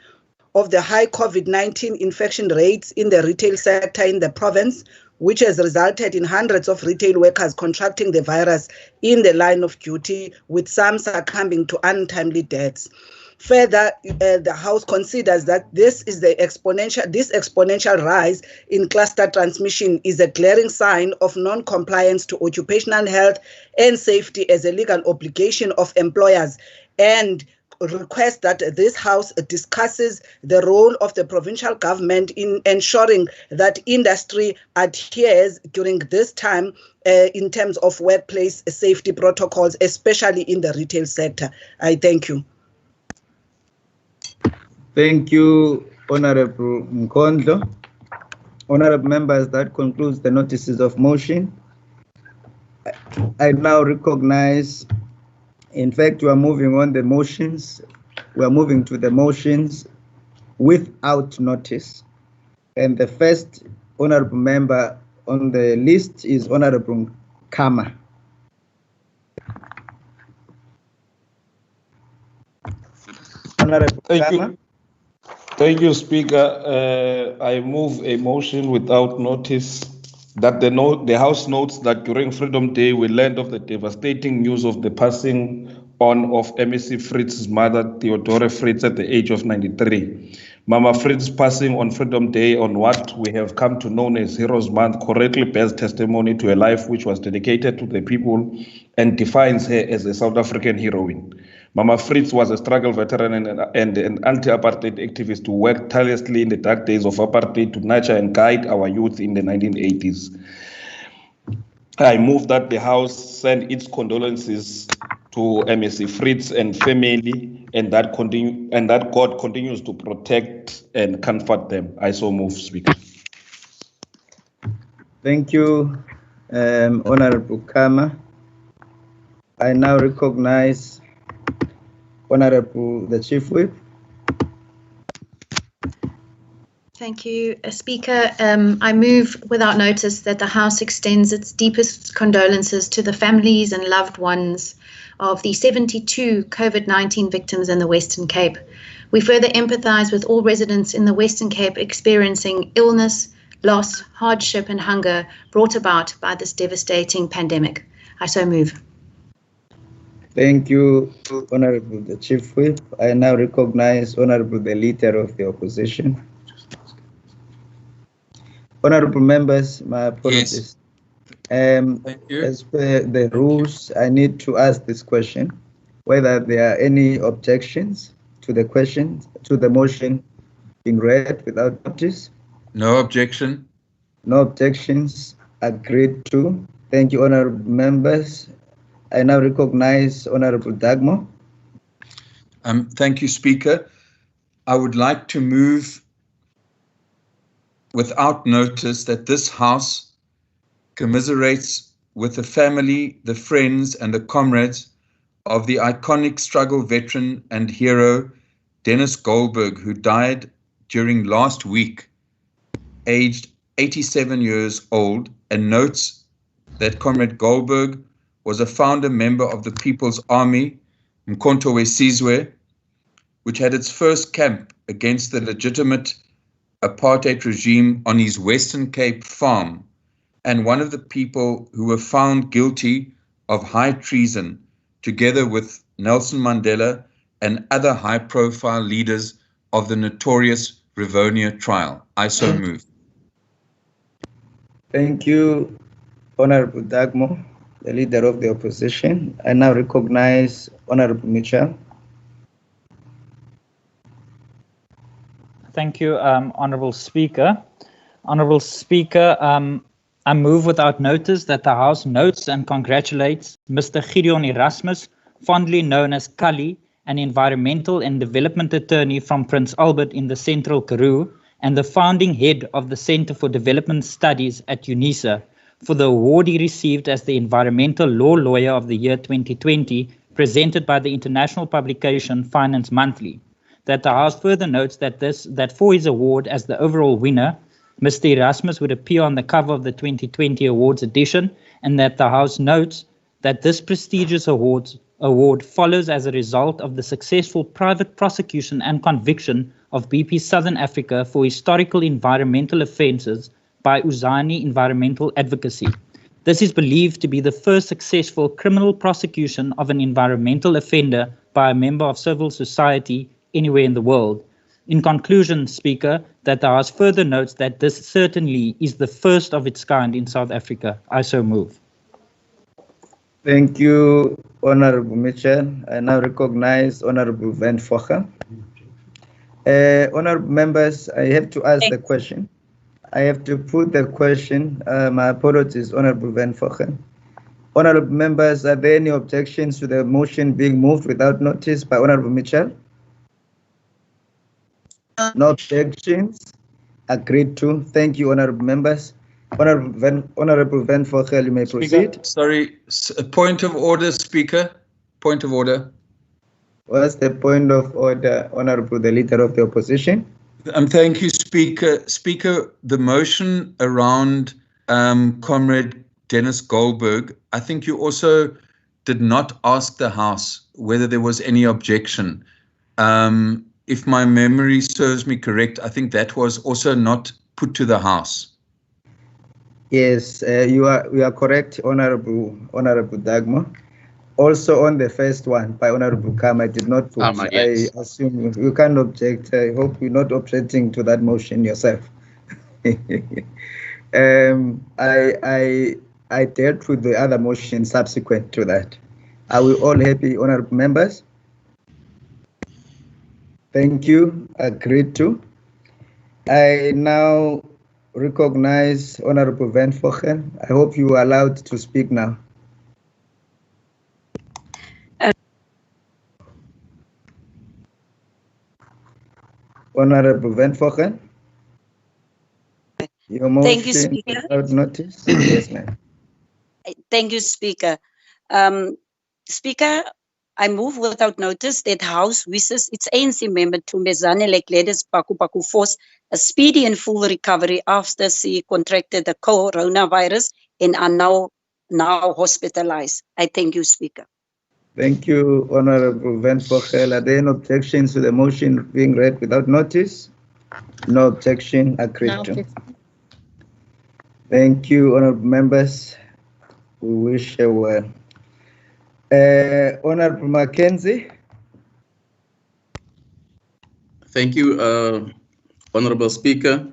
of the high COVID-19 infection rates in the retail sector in the province, which has resulted in hundreds of retail workers contracting the virus in the line of duty, with some succumbing to untimely deaths. Further, the House considers that this exponential rise in cluster transmission is a glaring sign of non-compliance to occupational health and safety as a legal obligation of employers, and request that this House discusses the role of the provincial government in ensuring that industry adheres during this time in terms of workplace safety protocols, especially in the retail sector. I thank you. Thank you, Honorable Nkondlo. Honorable members, that concludes the notices of motion. I now recognize, in fact, we are moving on the motions. We are moving to the motions without notice. And the first honorable member on the list is Honorable Kama. Honorable Kama. Thank you, Speaker. I move a motion without notice that the House notes that during Freedom Day we learned of the devastating news of the passing on of MEC Fritz's mother, Theodore Fritz, at the age of 93. Mama Fritz passing on Freedom Day on what we have come to know as Heroes Month correctly bears testimony to a life which was dedicated to the people and defines her as a South African heroine. Mama Fritz was a struggle veteran and an anti-apartheid activist who worked tirelessly in the dark days of apartheid to nurture and guide our youth in the 1980s. I move that the House send its condolences to MSC Fritz and family, and that God continues to protect and comfort them. I so move, Speaker. Thank you, Honorable Kama. I now recognize Honorable the Chief Whip. Thank you, Speaker. I move without notice that the House extends its deepest condolences to the families and loved ones of the 72 COVID-19 victims in the Western Cape. We further empathise with all residents in the Western Cape experiencing illness, loss, hardship and hunger brought about by this devastating pandemic. I so move. Thank you, Honorable the Chief Whip. I now recognize Honorable the Leader of the Opposition. Honorable members, my apologies. As per the rules, I need to ask this question, whether there are any objections to the question, to the motion being read without notice. No objection. No objections. Agreed to. Thank you, honorable members. I now recognize Honorable Dagmo. Thank you, Speaker. I would like to move without notice that this House commiserates with the family, the friends, and the comrades of the iconic struggle veteran and hero Dennis Goldberg, who died during last week, aged 87 years old, and notes that Comrade Goldberg was a founder member of the People's Army, Mkhonto we Sizwe, which had its first camp against the legitimate apartheid regime on his Western Cape farm, and one of the people who were found guilty of high treason, together with Nelson Mandela and other high-profile leaders of the notorious Rivonia trial. I so move. Thank you, Honorable Dagmo, the Leader of the Opposition. I now recognize Honorable Mitchell. Thank you, Honourable Speaker. Honourable Speaker, I move without notice that the House notes and congratulates Mr. Gideon Erasmus, fondly known as Kali, an environmental and development attorney from Prince Albert in the Central Karoo, and the founding head of the Centre for Development Studies at UNISA, for the award he received as the Environmental Law Lawyer of the Year 2020, presented by the international publication Finance Monthly. That the House further notes that for his award as the overall winner, Mr. Erasmus would appear on the cover of the 2020 awards edition, and that the House notes that this prestigious award follows as a result of the successful private prosecution and conviction of BP Southern Africa for historical environmental offences by Uzani Environmental Advocacy. This is believed to be the first successful criminal prosecution of an environmental offender by a member of civil society anywhere in the world. In conclusion, Speaker, that the House further notes that this certainly is the first of its kind in South Africa. I so move. Thank you, Honorable Mitchell. I now recognize Honorable Van Focha. Honorable members, I have to ask the question. I have to put the question. My apologies, Honorable Van Focha. Honorable members, are there any objections to the motion being moved without notice by Honorable Mitchell? No objections. Agreed to. Thank you, honorable members. Honorable Van Fochel, you may proceed. Sorry, a point of order, Speaker. Point of order. What's the point of order, Honorable the Leader of the Opposition? Thank you, Speaker. Speaker, the motion around Comrade Dennis Goldberg, I think you also did not ask the House whether there was any objection. If my memory serves me correct, I think that was also not put to the House. Yes, you are correct, Honorable Dagmo. Also on the first one by Honorable Kama, I did not put. Yes. I assume you can't object. I hope you're not objecting to that motion yourself. I dealt with the other motion subsequent to that. Are we all happy, honorable members? Thank you. Agreed to. I now recognize Honorable Van Vochen. I hope you are allowed to speak now. Honorable Van Vochen. Your motion Thank you, Speaker. without notice. Yes, ma'am. Thank you, Speaker. Speaker, I move without notice that House wishes its ANC member Tumbezane Lekledes Paku Force a speedy and full recovery after she contracted the coronavirus and are now hospitalized. I thank you, Speaker. Thank you, Honorable Van Vochen. Are there any objections to the motion being read without notice? No objection. Agreed to. Thank you, honorable members. We wish you well. Honorable Mackenzie. Thank you, Honorable Speaker.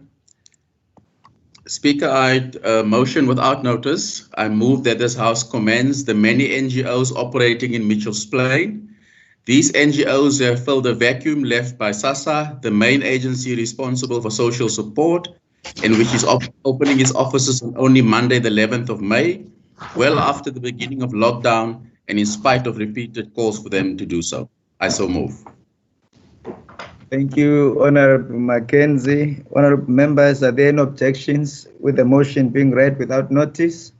Speaker, I motion without notice. I move that this House commends the many NGOs operating in Mitchell's Plain. These NGOs have filled a vacuum left by SASSA, the main agency responsible for social support, and which is opening its offices on only Monday, the 11th of May, well after the beginning of lockdown, and in spite of repeated calls for them to do so. I so move. Thank you, Honorable Mackenzie. Honorable members, are there any objections with the motion being read without notice?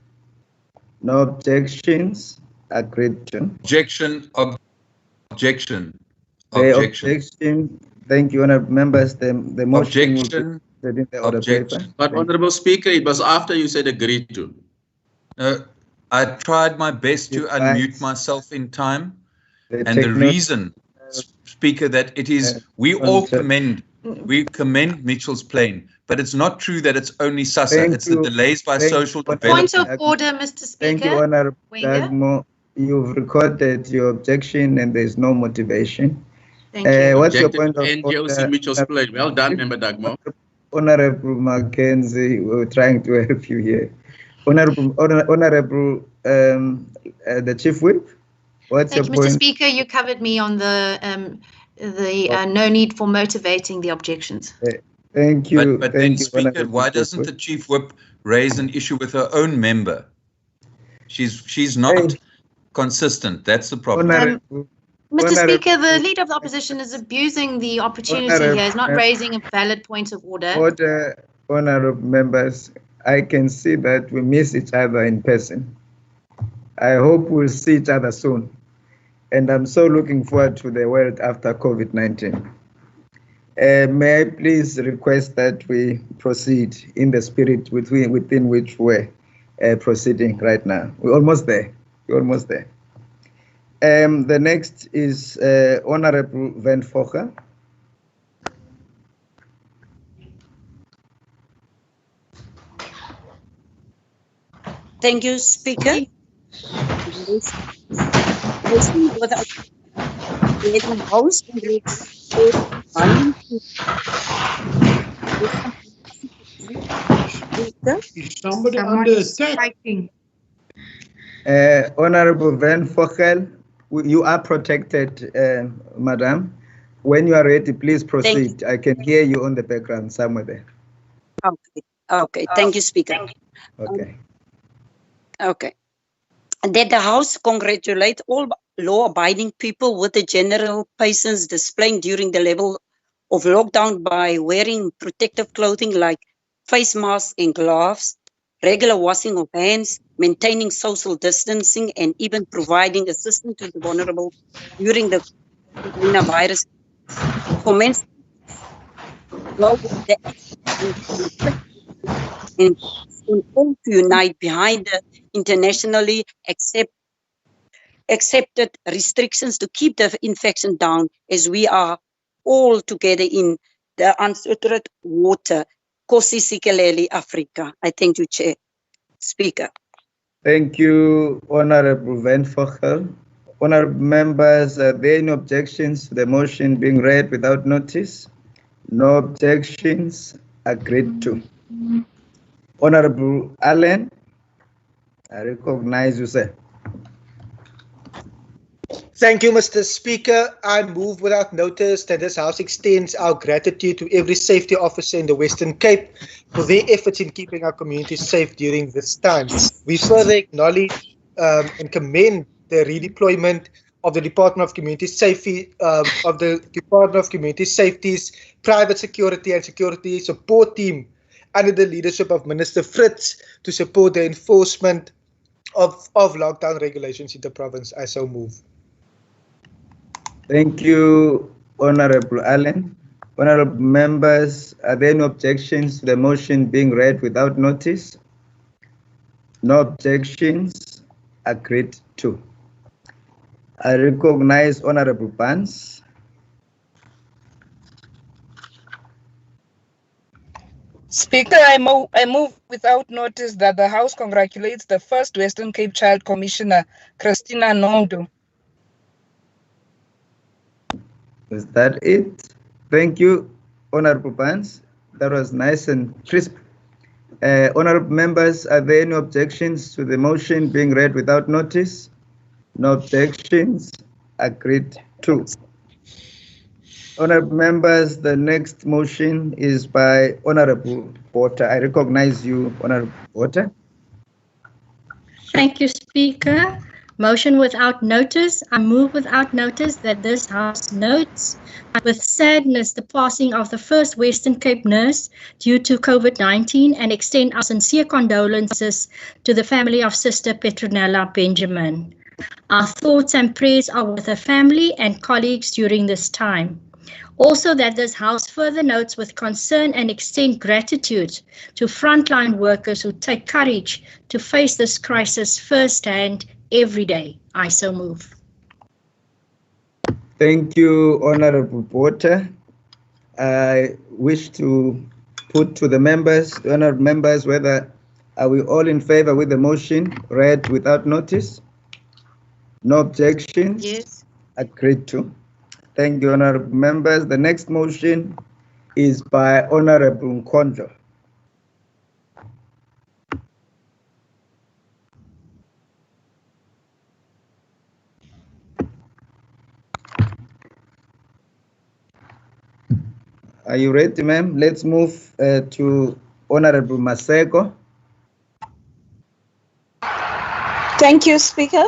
No objections. Agreed to. Objection. Objection. The Objection. objection. Thank you, honorable members. The motion Objection. will be in the order Objection. paper. But Honorable Speaker, it was after you said agreed to. I tried my best to unmute myself in time, and the reason, Speaker, that it is we all commend Mitchell's Plain, but it's not true that it's only SASSA. It's the delays by social development. Point of order, Mr. Speaker. Thank you, Honorable Dagmo. You've recorded your objection, and there's no motivation. Thank you. What's your point of NGOs order? in Mitchell's Plain. Well done, Member Dagmo. Honorable Mackenzie, we're trying to help you here. Honorable the Chief Whip, what's Thank your you, Mr. point? Speaker. You covered me on the no need for motivating the objections. Thank you. But Thank then, you, Speaker, Honorable why Chief doesn't Whip. the Chief Whip raise an issue with her own member? She's not consistent. That's the problem. Mr. Speaker, the Leader of the Opposition is abusing the opportunity here. He's not raising a valid point of order. Honorable members, I can see that we miss each other in person. I hope we'll see each other soon. And I'm so looking forward to the world after COVID-19. May I please request that we proceed in the spirit within which we're proceeding right now. We're almost there. We're almost there. The next is Honorable Van Vochen. Thank you, Speaker. House Is somebody under attack? Honorable Van Vochen, you are protected, Madam. When you are ready, please proceed. I can hear you on the background somewhere there. Okay. Thank you, Speaker. Okay. Okay. That the House congratulate all law-abiding people with the general patience displayed during the level of lockdown by wearing protective clothing like face masks and gloves, regular washing of hands, maintaining social distancing, and even providing assistance to the vulnerable during the coronavirus. Comments and all to unite behind the internationally accepted restrictions to keep the infection down, as we are all together in the uncharted water, Kosi Sikeleli, Africa. I thank you, Chair. Speaker. Thank you, Honorable Van Vochen. Honorable members, are there any objections to the motion being read without notice? No objections. Agreed to. Honorable Allen, I recognize you, sir. Thank you, Mr. Speaker. I move without notice that this House extends our gratitude to every safety officer in the Western Cape for their efforts in keeping our communities safe during this time. We further acknowledge and commend the redeployment of the Department of Community Safety, Safety's private security and security support team under the leadership of Minister Fritz to support the enforcement of lockdown regulations in the province. I so move. Thank you, Honorable Allen. Honorable members, are there any objections to the motion being read without notice? No objections. Agreed to. I recognize Honorable Barnes. Speaker, I move without notice that the House congratulates the first Western Cape Child Commissioner, Christina Nomdu. Is that it? Thank you, Honorable Barnes. That was nice and crisp. Honorable members, are there any objections to the motion being read without notice? No objections. Agreed to. Honorable members, the next motion is by Honorable Porter. I recognize you, Honorable Porter. Thank you, Speaker. Motion without notice. I move without notice that this House notes with sadness the passing of the first Western Cape nurse due to COVID-19 and extend our sincere condolences to the family of Sister Petronella Benjamin. Our thoughts and prayers are with her family and colleagues during this time. Also, that this House further notes with concern and extend gratitude to frontline workers who take courage to face this crisis firsthand every day. I so move. Thank you, Honorable Porter. I wish to put to the members, honorable members, whether are we all in favor with the motion read without notice? No objections? Yes. Agreed to. Thank you, honorable members. The next motion is by Honorable Nkondlo. Are you ready, ma'am? Let's move to Honorable Maseko. Thank you, Speaker.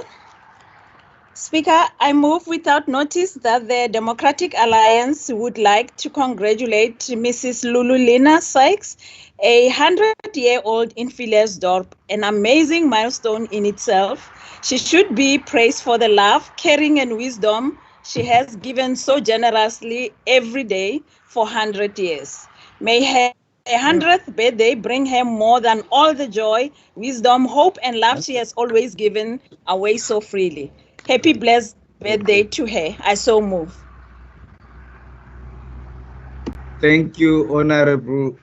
Speaker, I move without notice that the Democratic Alliance would like to congratulate Mrs. Lululina Sykes, a 100-year-old in Villiersdorp, an amazing milestone in itself. She should be praised for the love, caring, and wisdom she has given so generously every day for 100 years. May her 100th birthday bring her more than all the joy, wisdom, hope, and love she has always given away so freely. Happy blessed birthday to her. I so move. Thank you, Honorable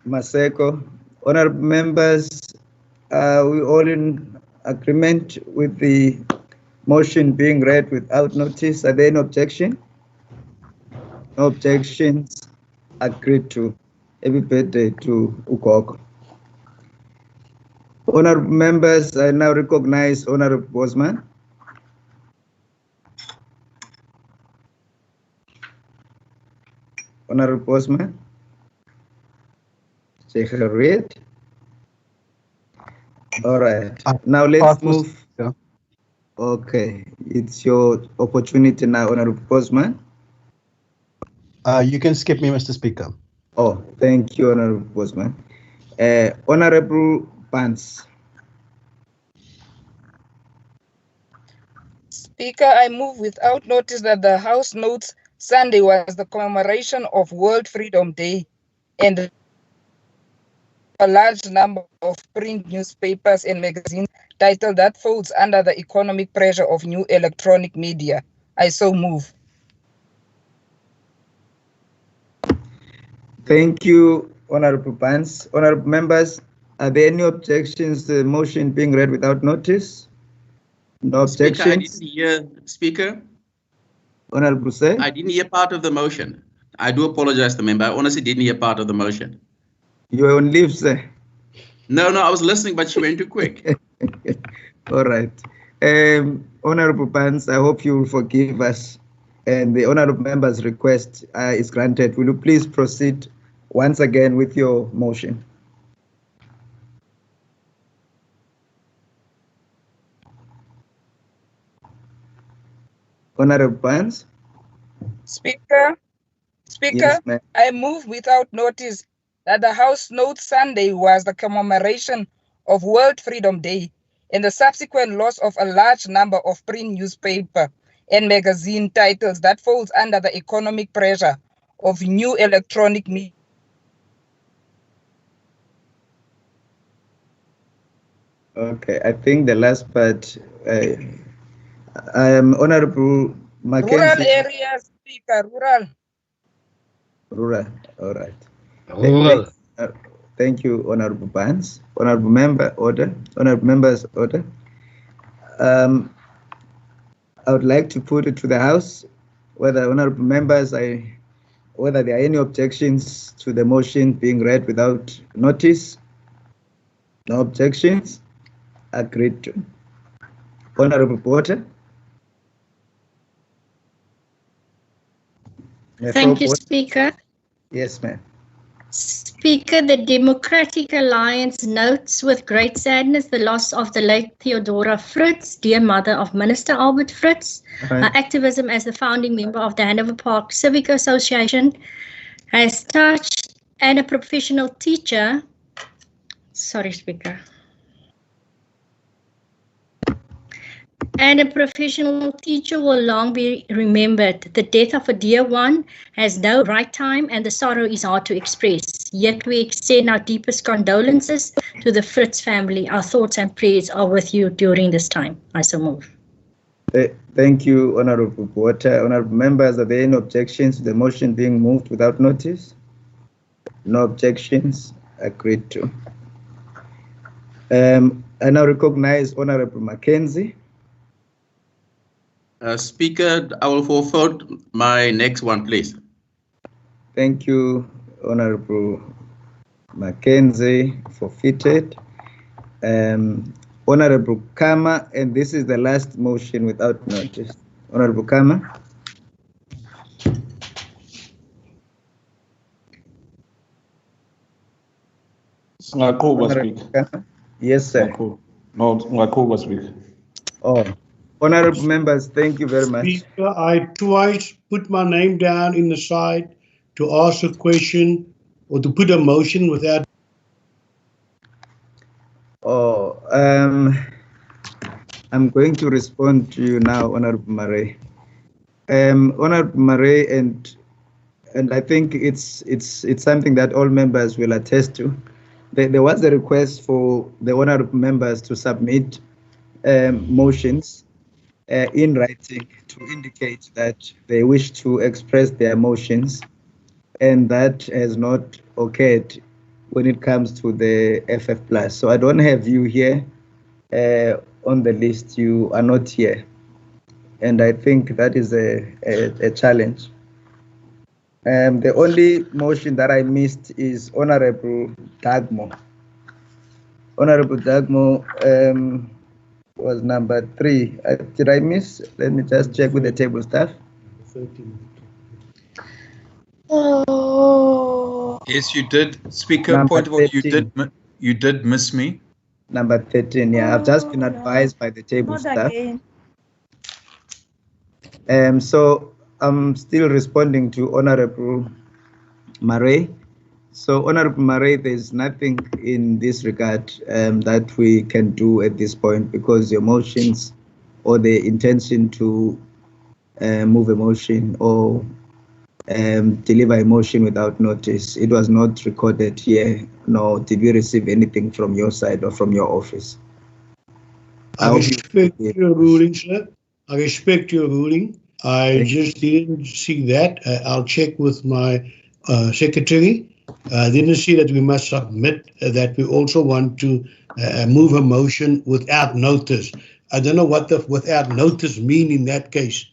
Maseko. Honorable members, we all in agreement with the motion being read without notice. Are there any objection? No objections. Agreed to. Happy birthday to Ukoko. Honorable members, I now recognize Honorable Bosman. Honorable Bosman. Read. All right. Now let's move. Okay, it's your opportunity now, Honorable Bosman. You can skip me, Mr. Speaker. Oh, thank you, Honorable Bosman. Honorable Barnes. Speaker, I move without notice that the House notes Sunday was the commemoration of World Freedom Day, and a large number of print newspapers and magazines titled that folds under the economic pressure of new electronic media. I so move. Thank you, Honorable Barnes. Honorable members, are there any objections to the motion being read without notice? No Speaker, I objections. didn't hear, Speaker. Honorable Say. I didn't hear part of the motion. I do apologize, the member. I honestly didn't hear part of the motion. You are on leave, sir. No, I was listening, but she went too quick. All right. Honorable Pants, I hope you will forgive us. And the honorable member's request is granted. Will you please proceed once again with your motion? Honorable Pants? Speaker, Yes, ma'am. I move without notice that the House notes Sunday was the commemoration of World Freedom Day and the subsequent loss of a large number of print newspaper and magazine titles that falls under the economic pressure of new electronic media. Okay, I think the last part, I am Honorable Mackenzie. Rural areas, Speaker, rural. Rural, all right. Rural. Thank you, Honorable Barnes. Honorable Member, order. Honorable Members, order. I would like to put it to the House whether Honorable Members, whether there are any objections to the motion being read without notice. No objections. Agreed to. Honorable Porter. Thank you, Speaker. Yes, ma'am. Speaker, the Democratic Alliance notes with great sadness the loss of the late Theodora Fritz, dear mother of Minister Albert Fritz. Her activism as the founding member of the Hanover Park Civic Association has touched, and a professional teacher. Sorry, Speaker. And a professional teacher will long be remembered. The death of a dear one has no right time and the sorrow is hard to express. Yet we extend our deepest condolences to the Fritz family. Our thoughts and prayers are with you during this time. I so move. Thank you, Honorable Porter. Honorable Members, are there any objections to the motion being moved without notice? No objections. Agreed to. I now recognize Honorable Mackenzie. Speaker, I will forward my next one, please. Thank you, Honorable Mackenzie, forfeited. Honorable Kama, and this is the last motion without notice. Honorable Kama. Yes, sir. No, Ngakuba speak. Oh, honorable members, thank you very much. Speaker, I twice put my name down in the side to ask a question or to put a motion without. Oh, I'm going to respond to you now, Honorable Murray. Honorable Murray, and I think it's something that all members will attest to. There was a request for the honorable members to submit motions in writing to indicate that they wish to express their motions, and that has not occurred when it comes to the FF+. So I don't have you here on the list. You are not here, and I think that is a challenge. The only motion that I missed is Honorable Dagmo. Honorable Dagmo was number 3. Did I miss? Let me just check with the table staff. Oh. Yes, you did. Speaker, Number point of order, 13. you did miss me. Number 13, yeah. I've just been advised by the table staff. So I'm still responding to Honorable Murray. So Honorable Murray, there's nothing in this regard that we can do at this point, because your motions or the intention to move a motion or deliver a motion without notice, it was not recorded here, nor did we receive anything from your side or from your office. I respect your ruling, sir. I respect your ruling. I just didn't see that. I'll check with my secretary. I didn't see that we must submit that we also want to move a motion without notice. I don't know what the without notice mean in that case.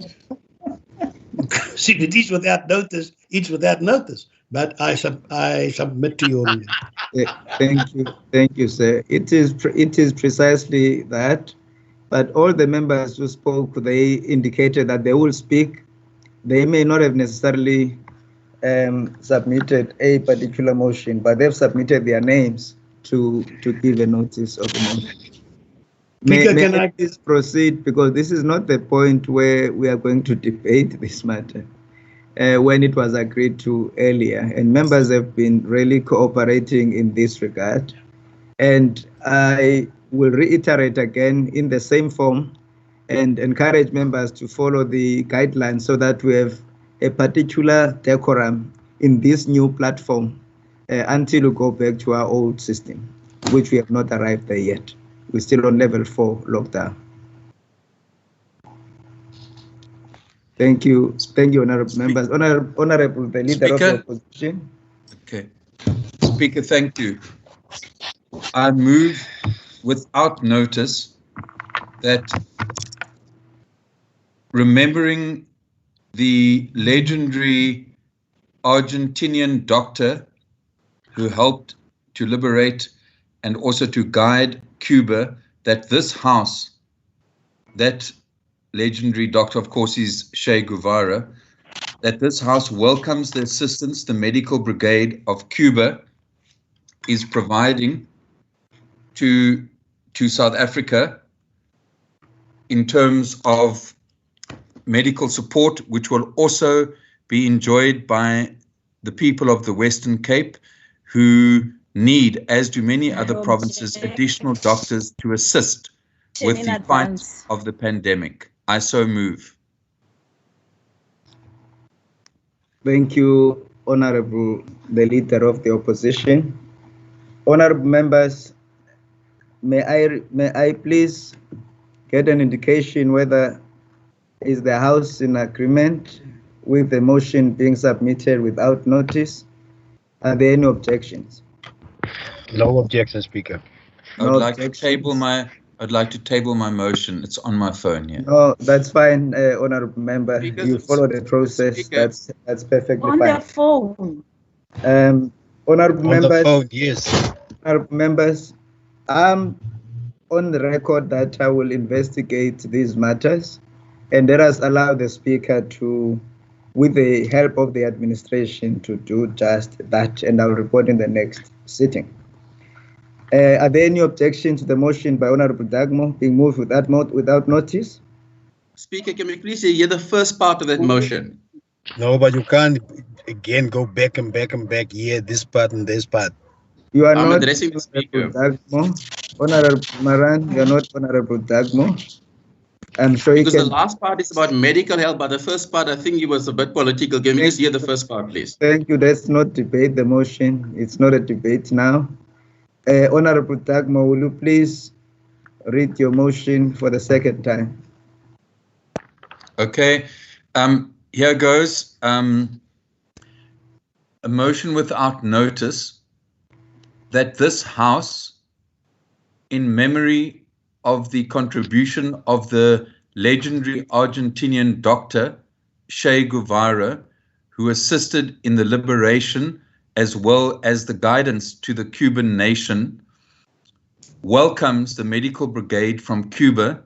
See, it is without notice, it's without notice. But I submit to your reading. Thank you, sir. It is precisely that. But all the members who spoke, they indicated that they will speak. They may not have necessarily submitted a particular motion, but they've submitted their names to give a notice of the motion. May I please proceed, because this is not the point where we are going to debate this matter. When it was agreed to earlier, and members have been really cooperating in this regard. And I will reiterate again in the same form and encourage members to follow the guidelines so that we have a particular decorum in this new platform until we go back to our old system, which we have not arrived there yet. We're still on level 4 lockdown. Thank you, honorable members. Honorable, the leader of the opposition. Okay. Speaker, thank you. I move without notice that, remembering the legendary Argentinian doctor who helped to liberate and also to guide Cuba, that this House, that legendary doctor, of course, is Che Guevara, that this House welcomes the assistance the Medical Brigade of Cuba is providing to South Africa in terms of medical support, which will also be enjoyed by the people of the Western Cape, who need, as do many other provinces, additional doctors to assist with the fight of the pandemic. I so move. Thank you, Honorable, the leader of the opposition. Honorable members, may I please get an indication whether is the House in agreement with the motion being submitted without notice? Are there any objections? No objection, Speaker. I'd like to table my motion. It's on my phone here. No, that's fine, honorable member. You follow the process. That's perfectly fine. On the phone. Honorable members. On the phone, yes. Honorable members, I'm on the record that I will investigate these matters, and let us allow the speaker to, with the help of the administration, to do just that, and I'll report in the next sitting. Are there any objections to the motion by Honorable Dagmo being moved without notice? Speaker, can we please hear the first part of that motion? No, but you can't again go back and back and back here, this part and this part. You are I'm not addressing the speaker. Dagmo. Honorable Maran, you are not Honorable Dagmo. I'm sure because you can. The last part is about medical help, but the first part, I think it was a bit political. Can we just hear the first part, please? Thank you. Let's not debate the motion. It's not a debate now. Honorable Dagmo, will you please read your motion for the second time? Okay. Here goes. A motion without notice that this House, in memory of the contribution of the legendary Argentinian doctor, Che Guevara, who assisted in the liberation as well as the guidance to the Cuban nation, welcomes the medical brigade from Cuba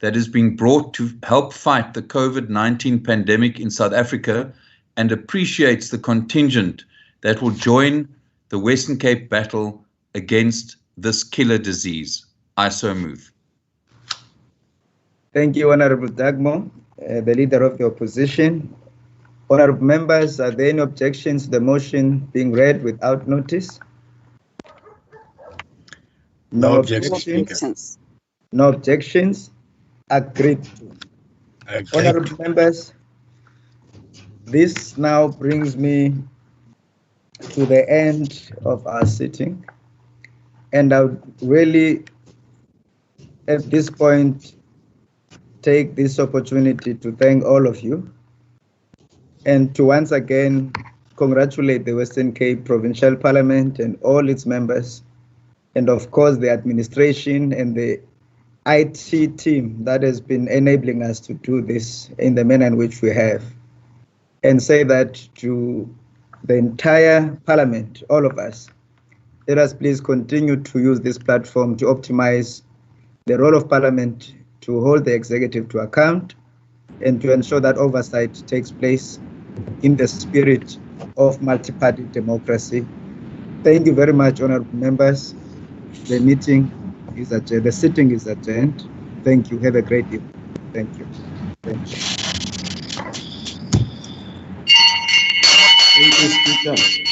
that is being brought to help fight the COVID-19 pandemic in South Africa, and appreciates the contingent that will join the Western Cape battle against this killer disease. I so move. Thank you, Honorable Dagmo, the leader of the opposition. Honorable members, are there any objections to the motion being read without notice? No objections. No objections. Agreed to. Honorable members, this now brings me to the end of our sitting, and I would really, at this point, take this opportunity to thank all of you and to once again congratulate the Western Cape Provincial Parliament and all its members, and of course the administration and the IT team that has been enabling us to do this in the manner in which we have, and say that to the entire Parliament, all of us, let us please continue to use this platform to optimize the role of Parliament, to hold the executive to account, and to ensure that oversight takes place in the spirit of multi-party democracy. Thank you very much, honorable members. The meeting is adjourned. The sitting is adjourned. Thank you. Have a great evening. Thank you. Thank you. Thank you, Speaker.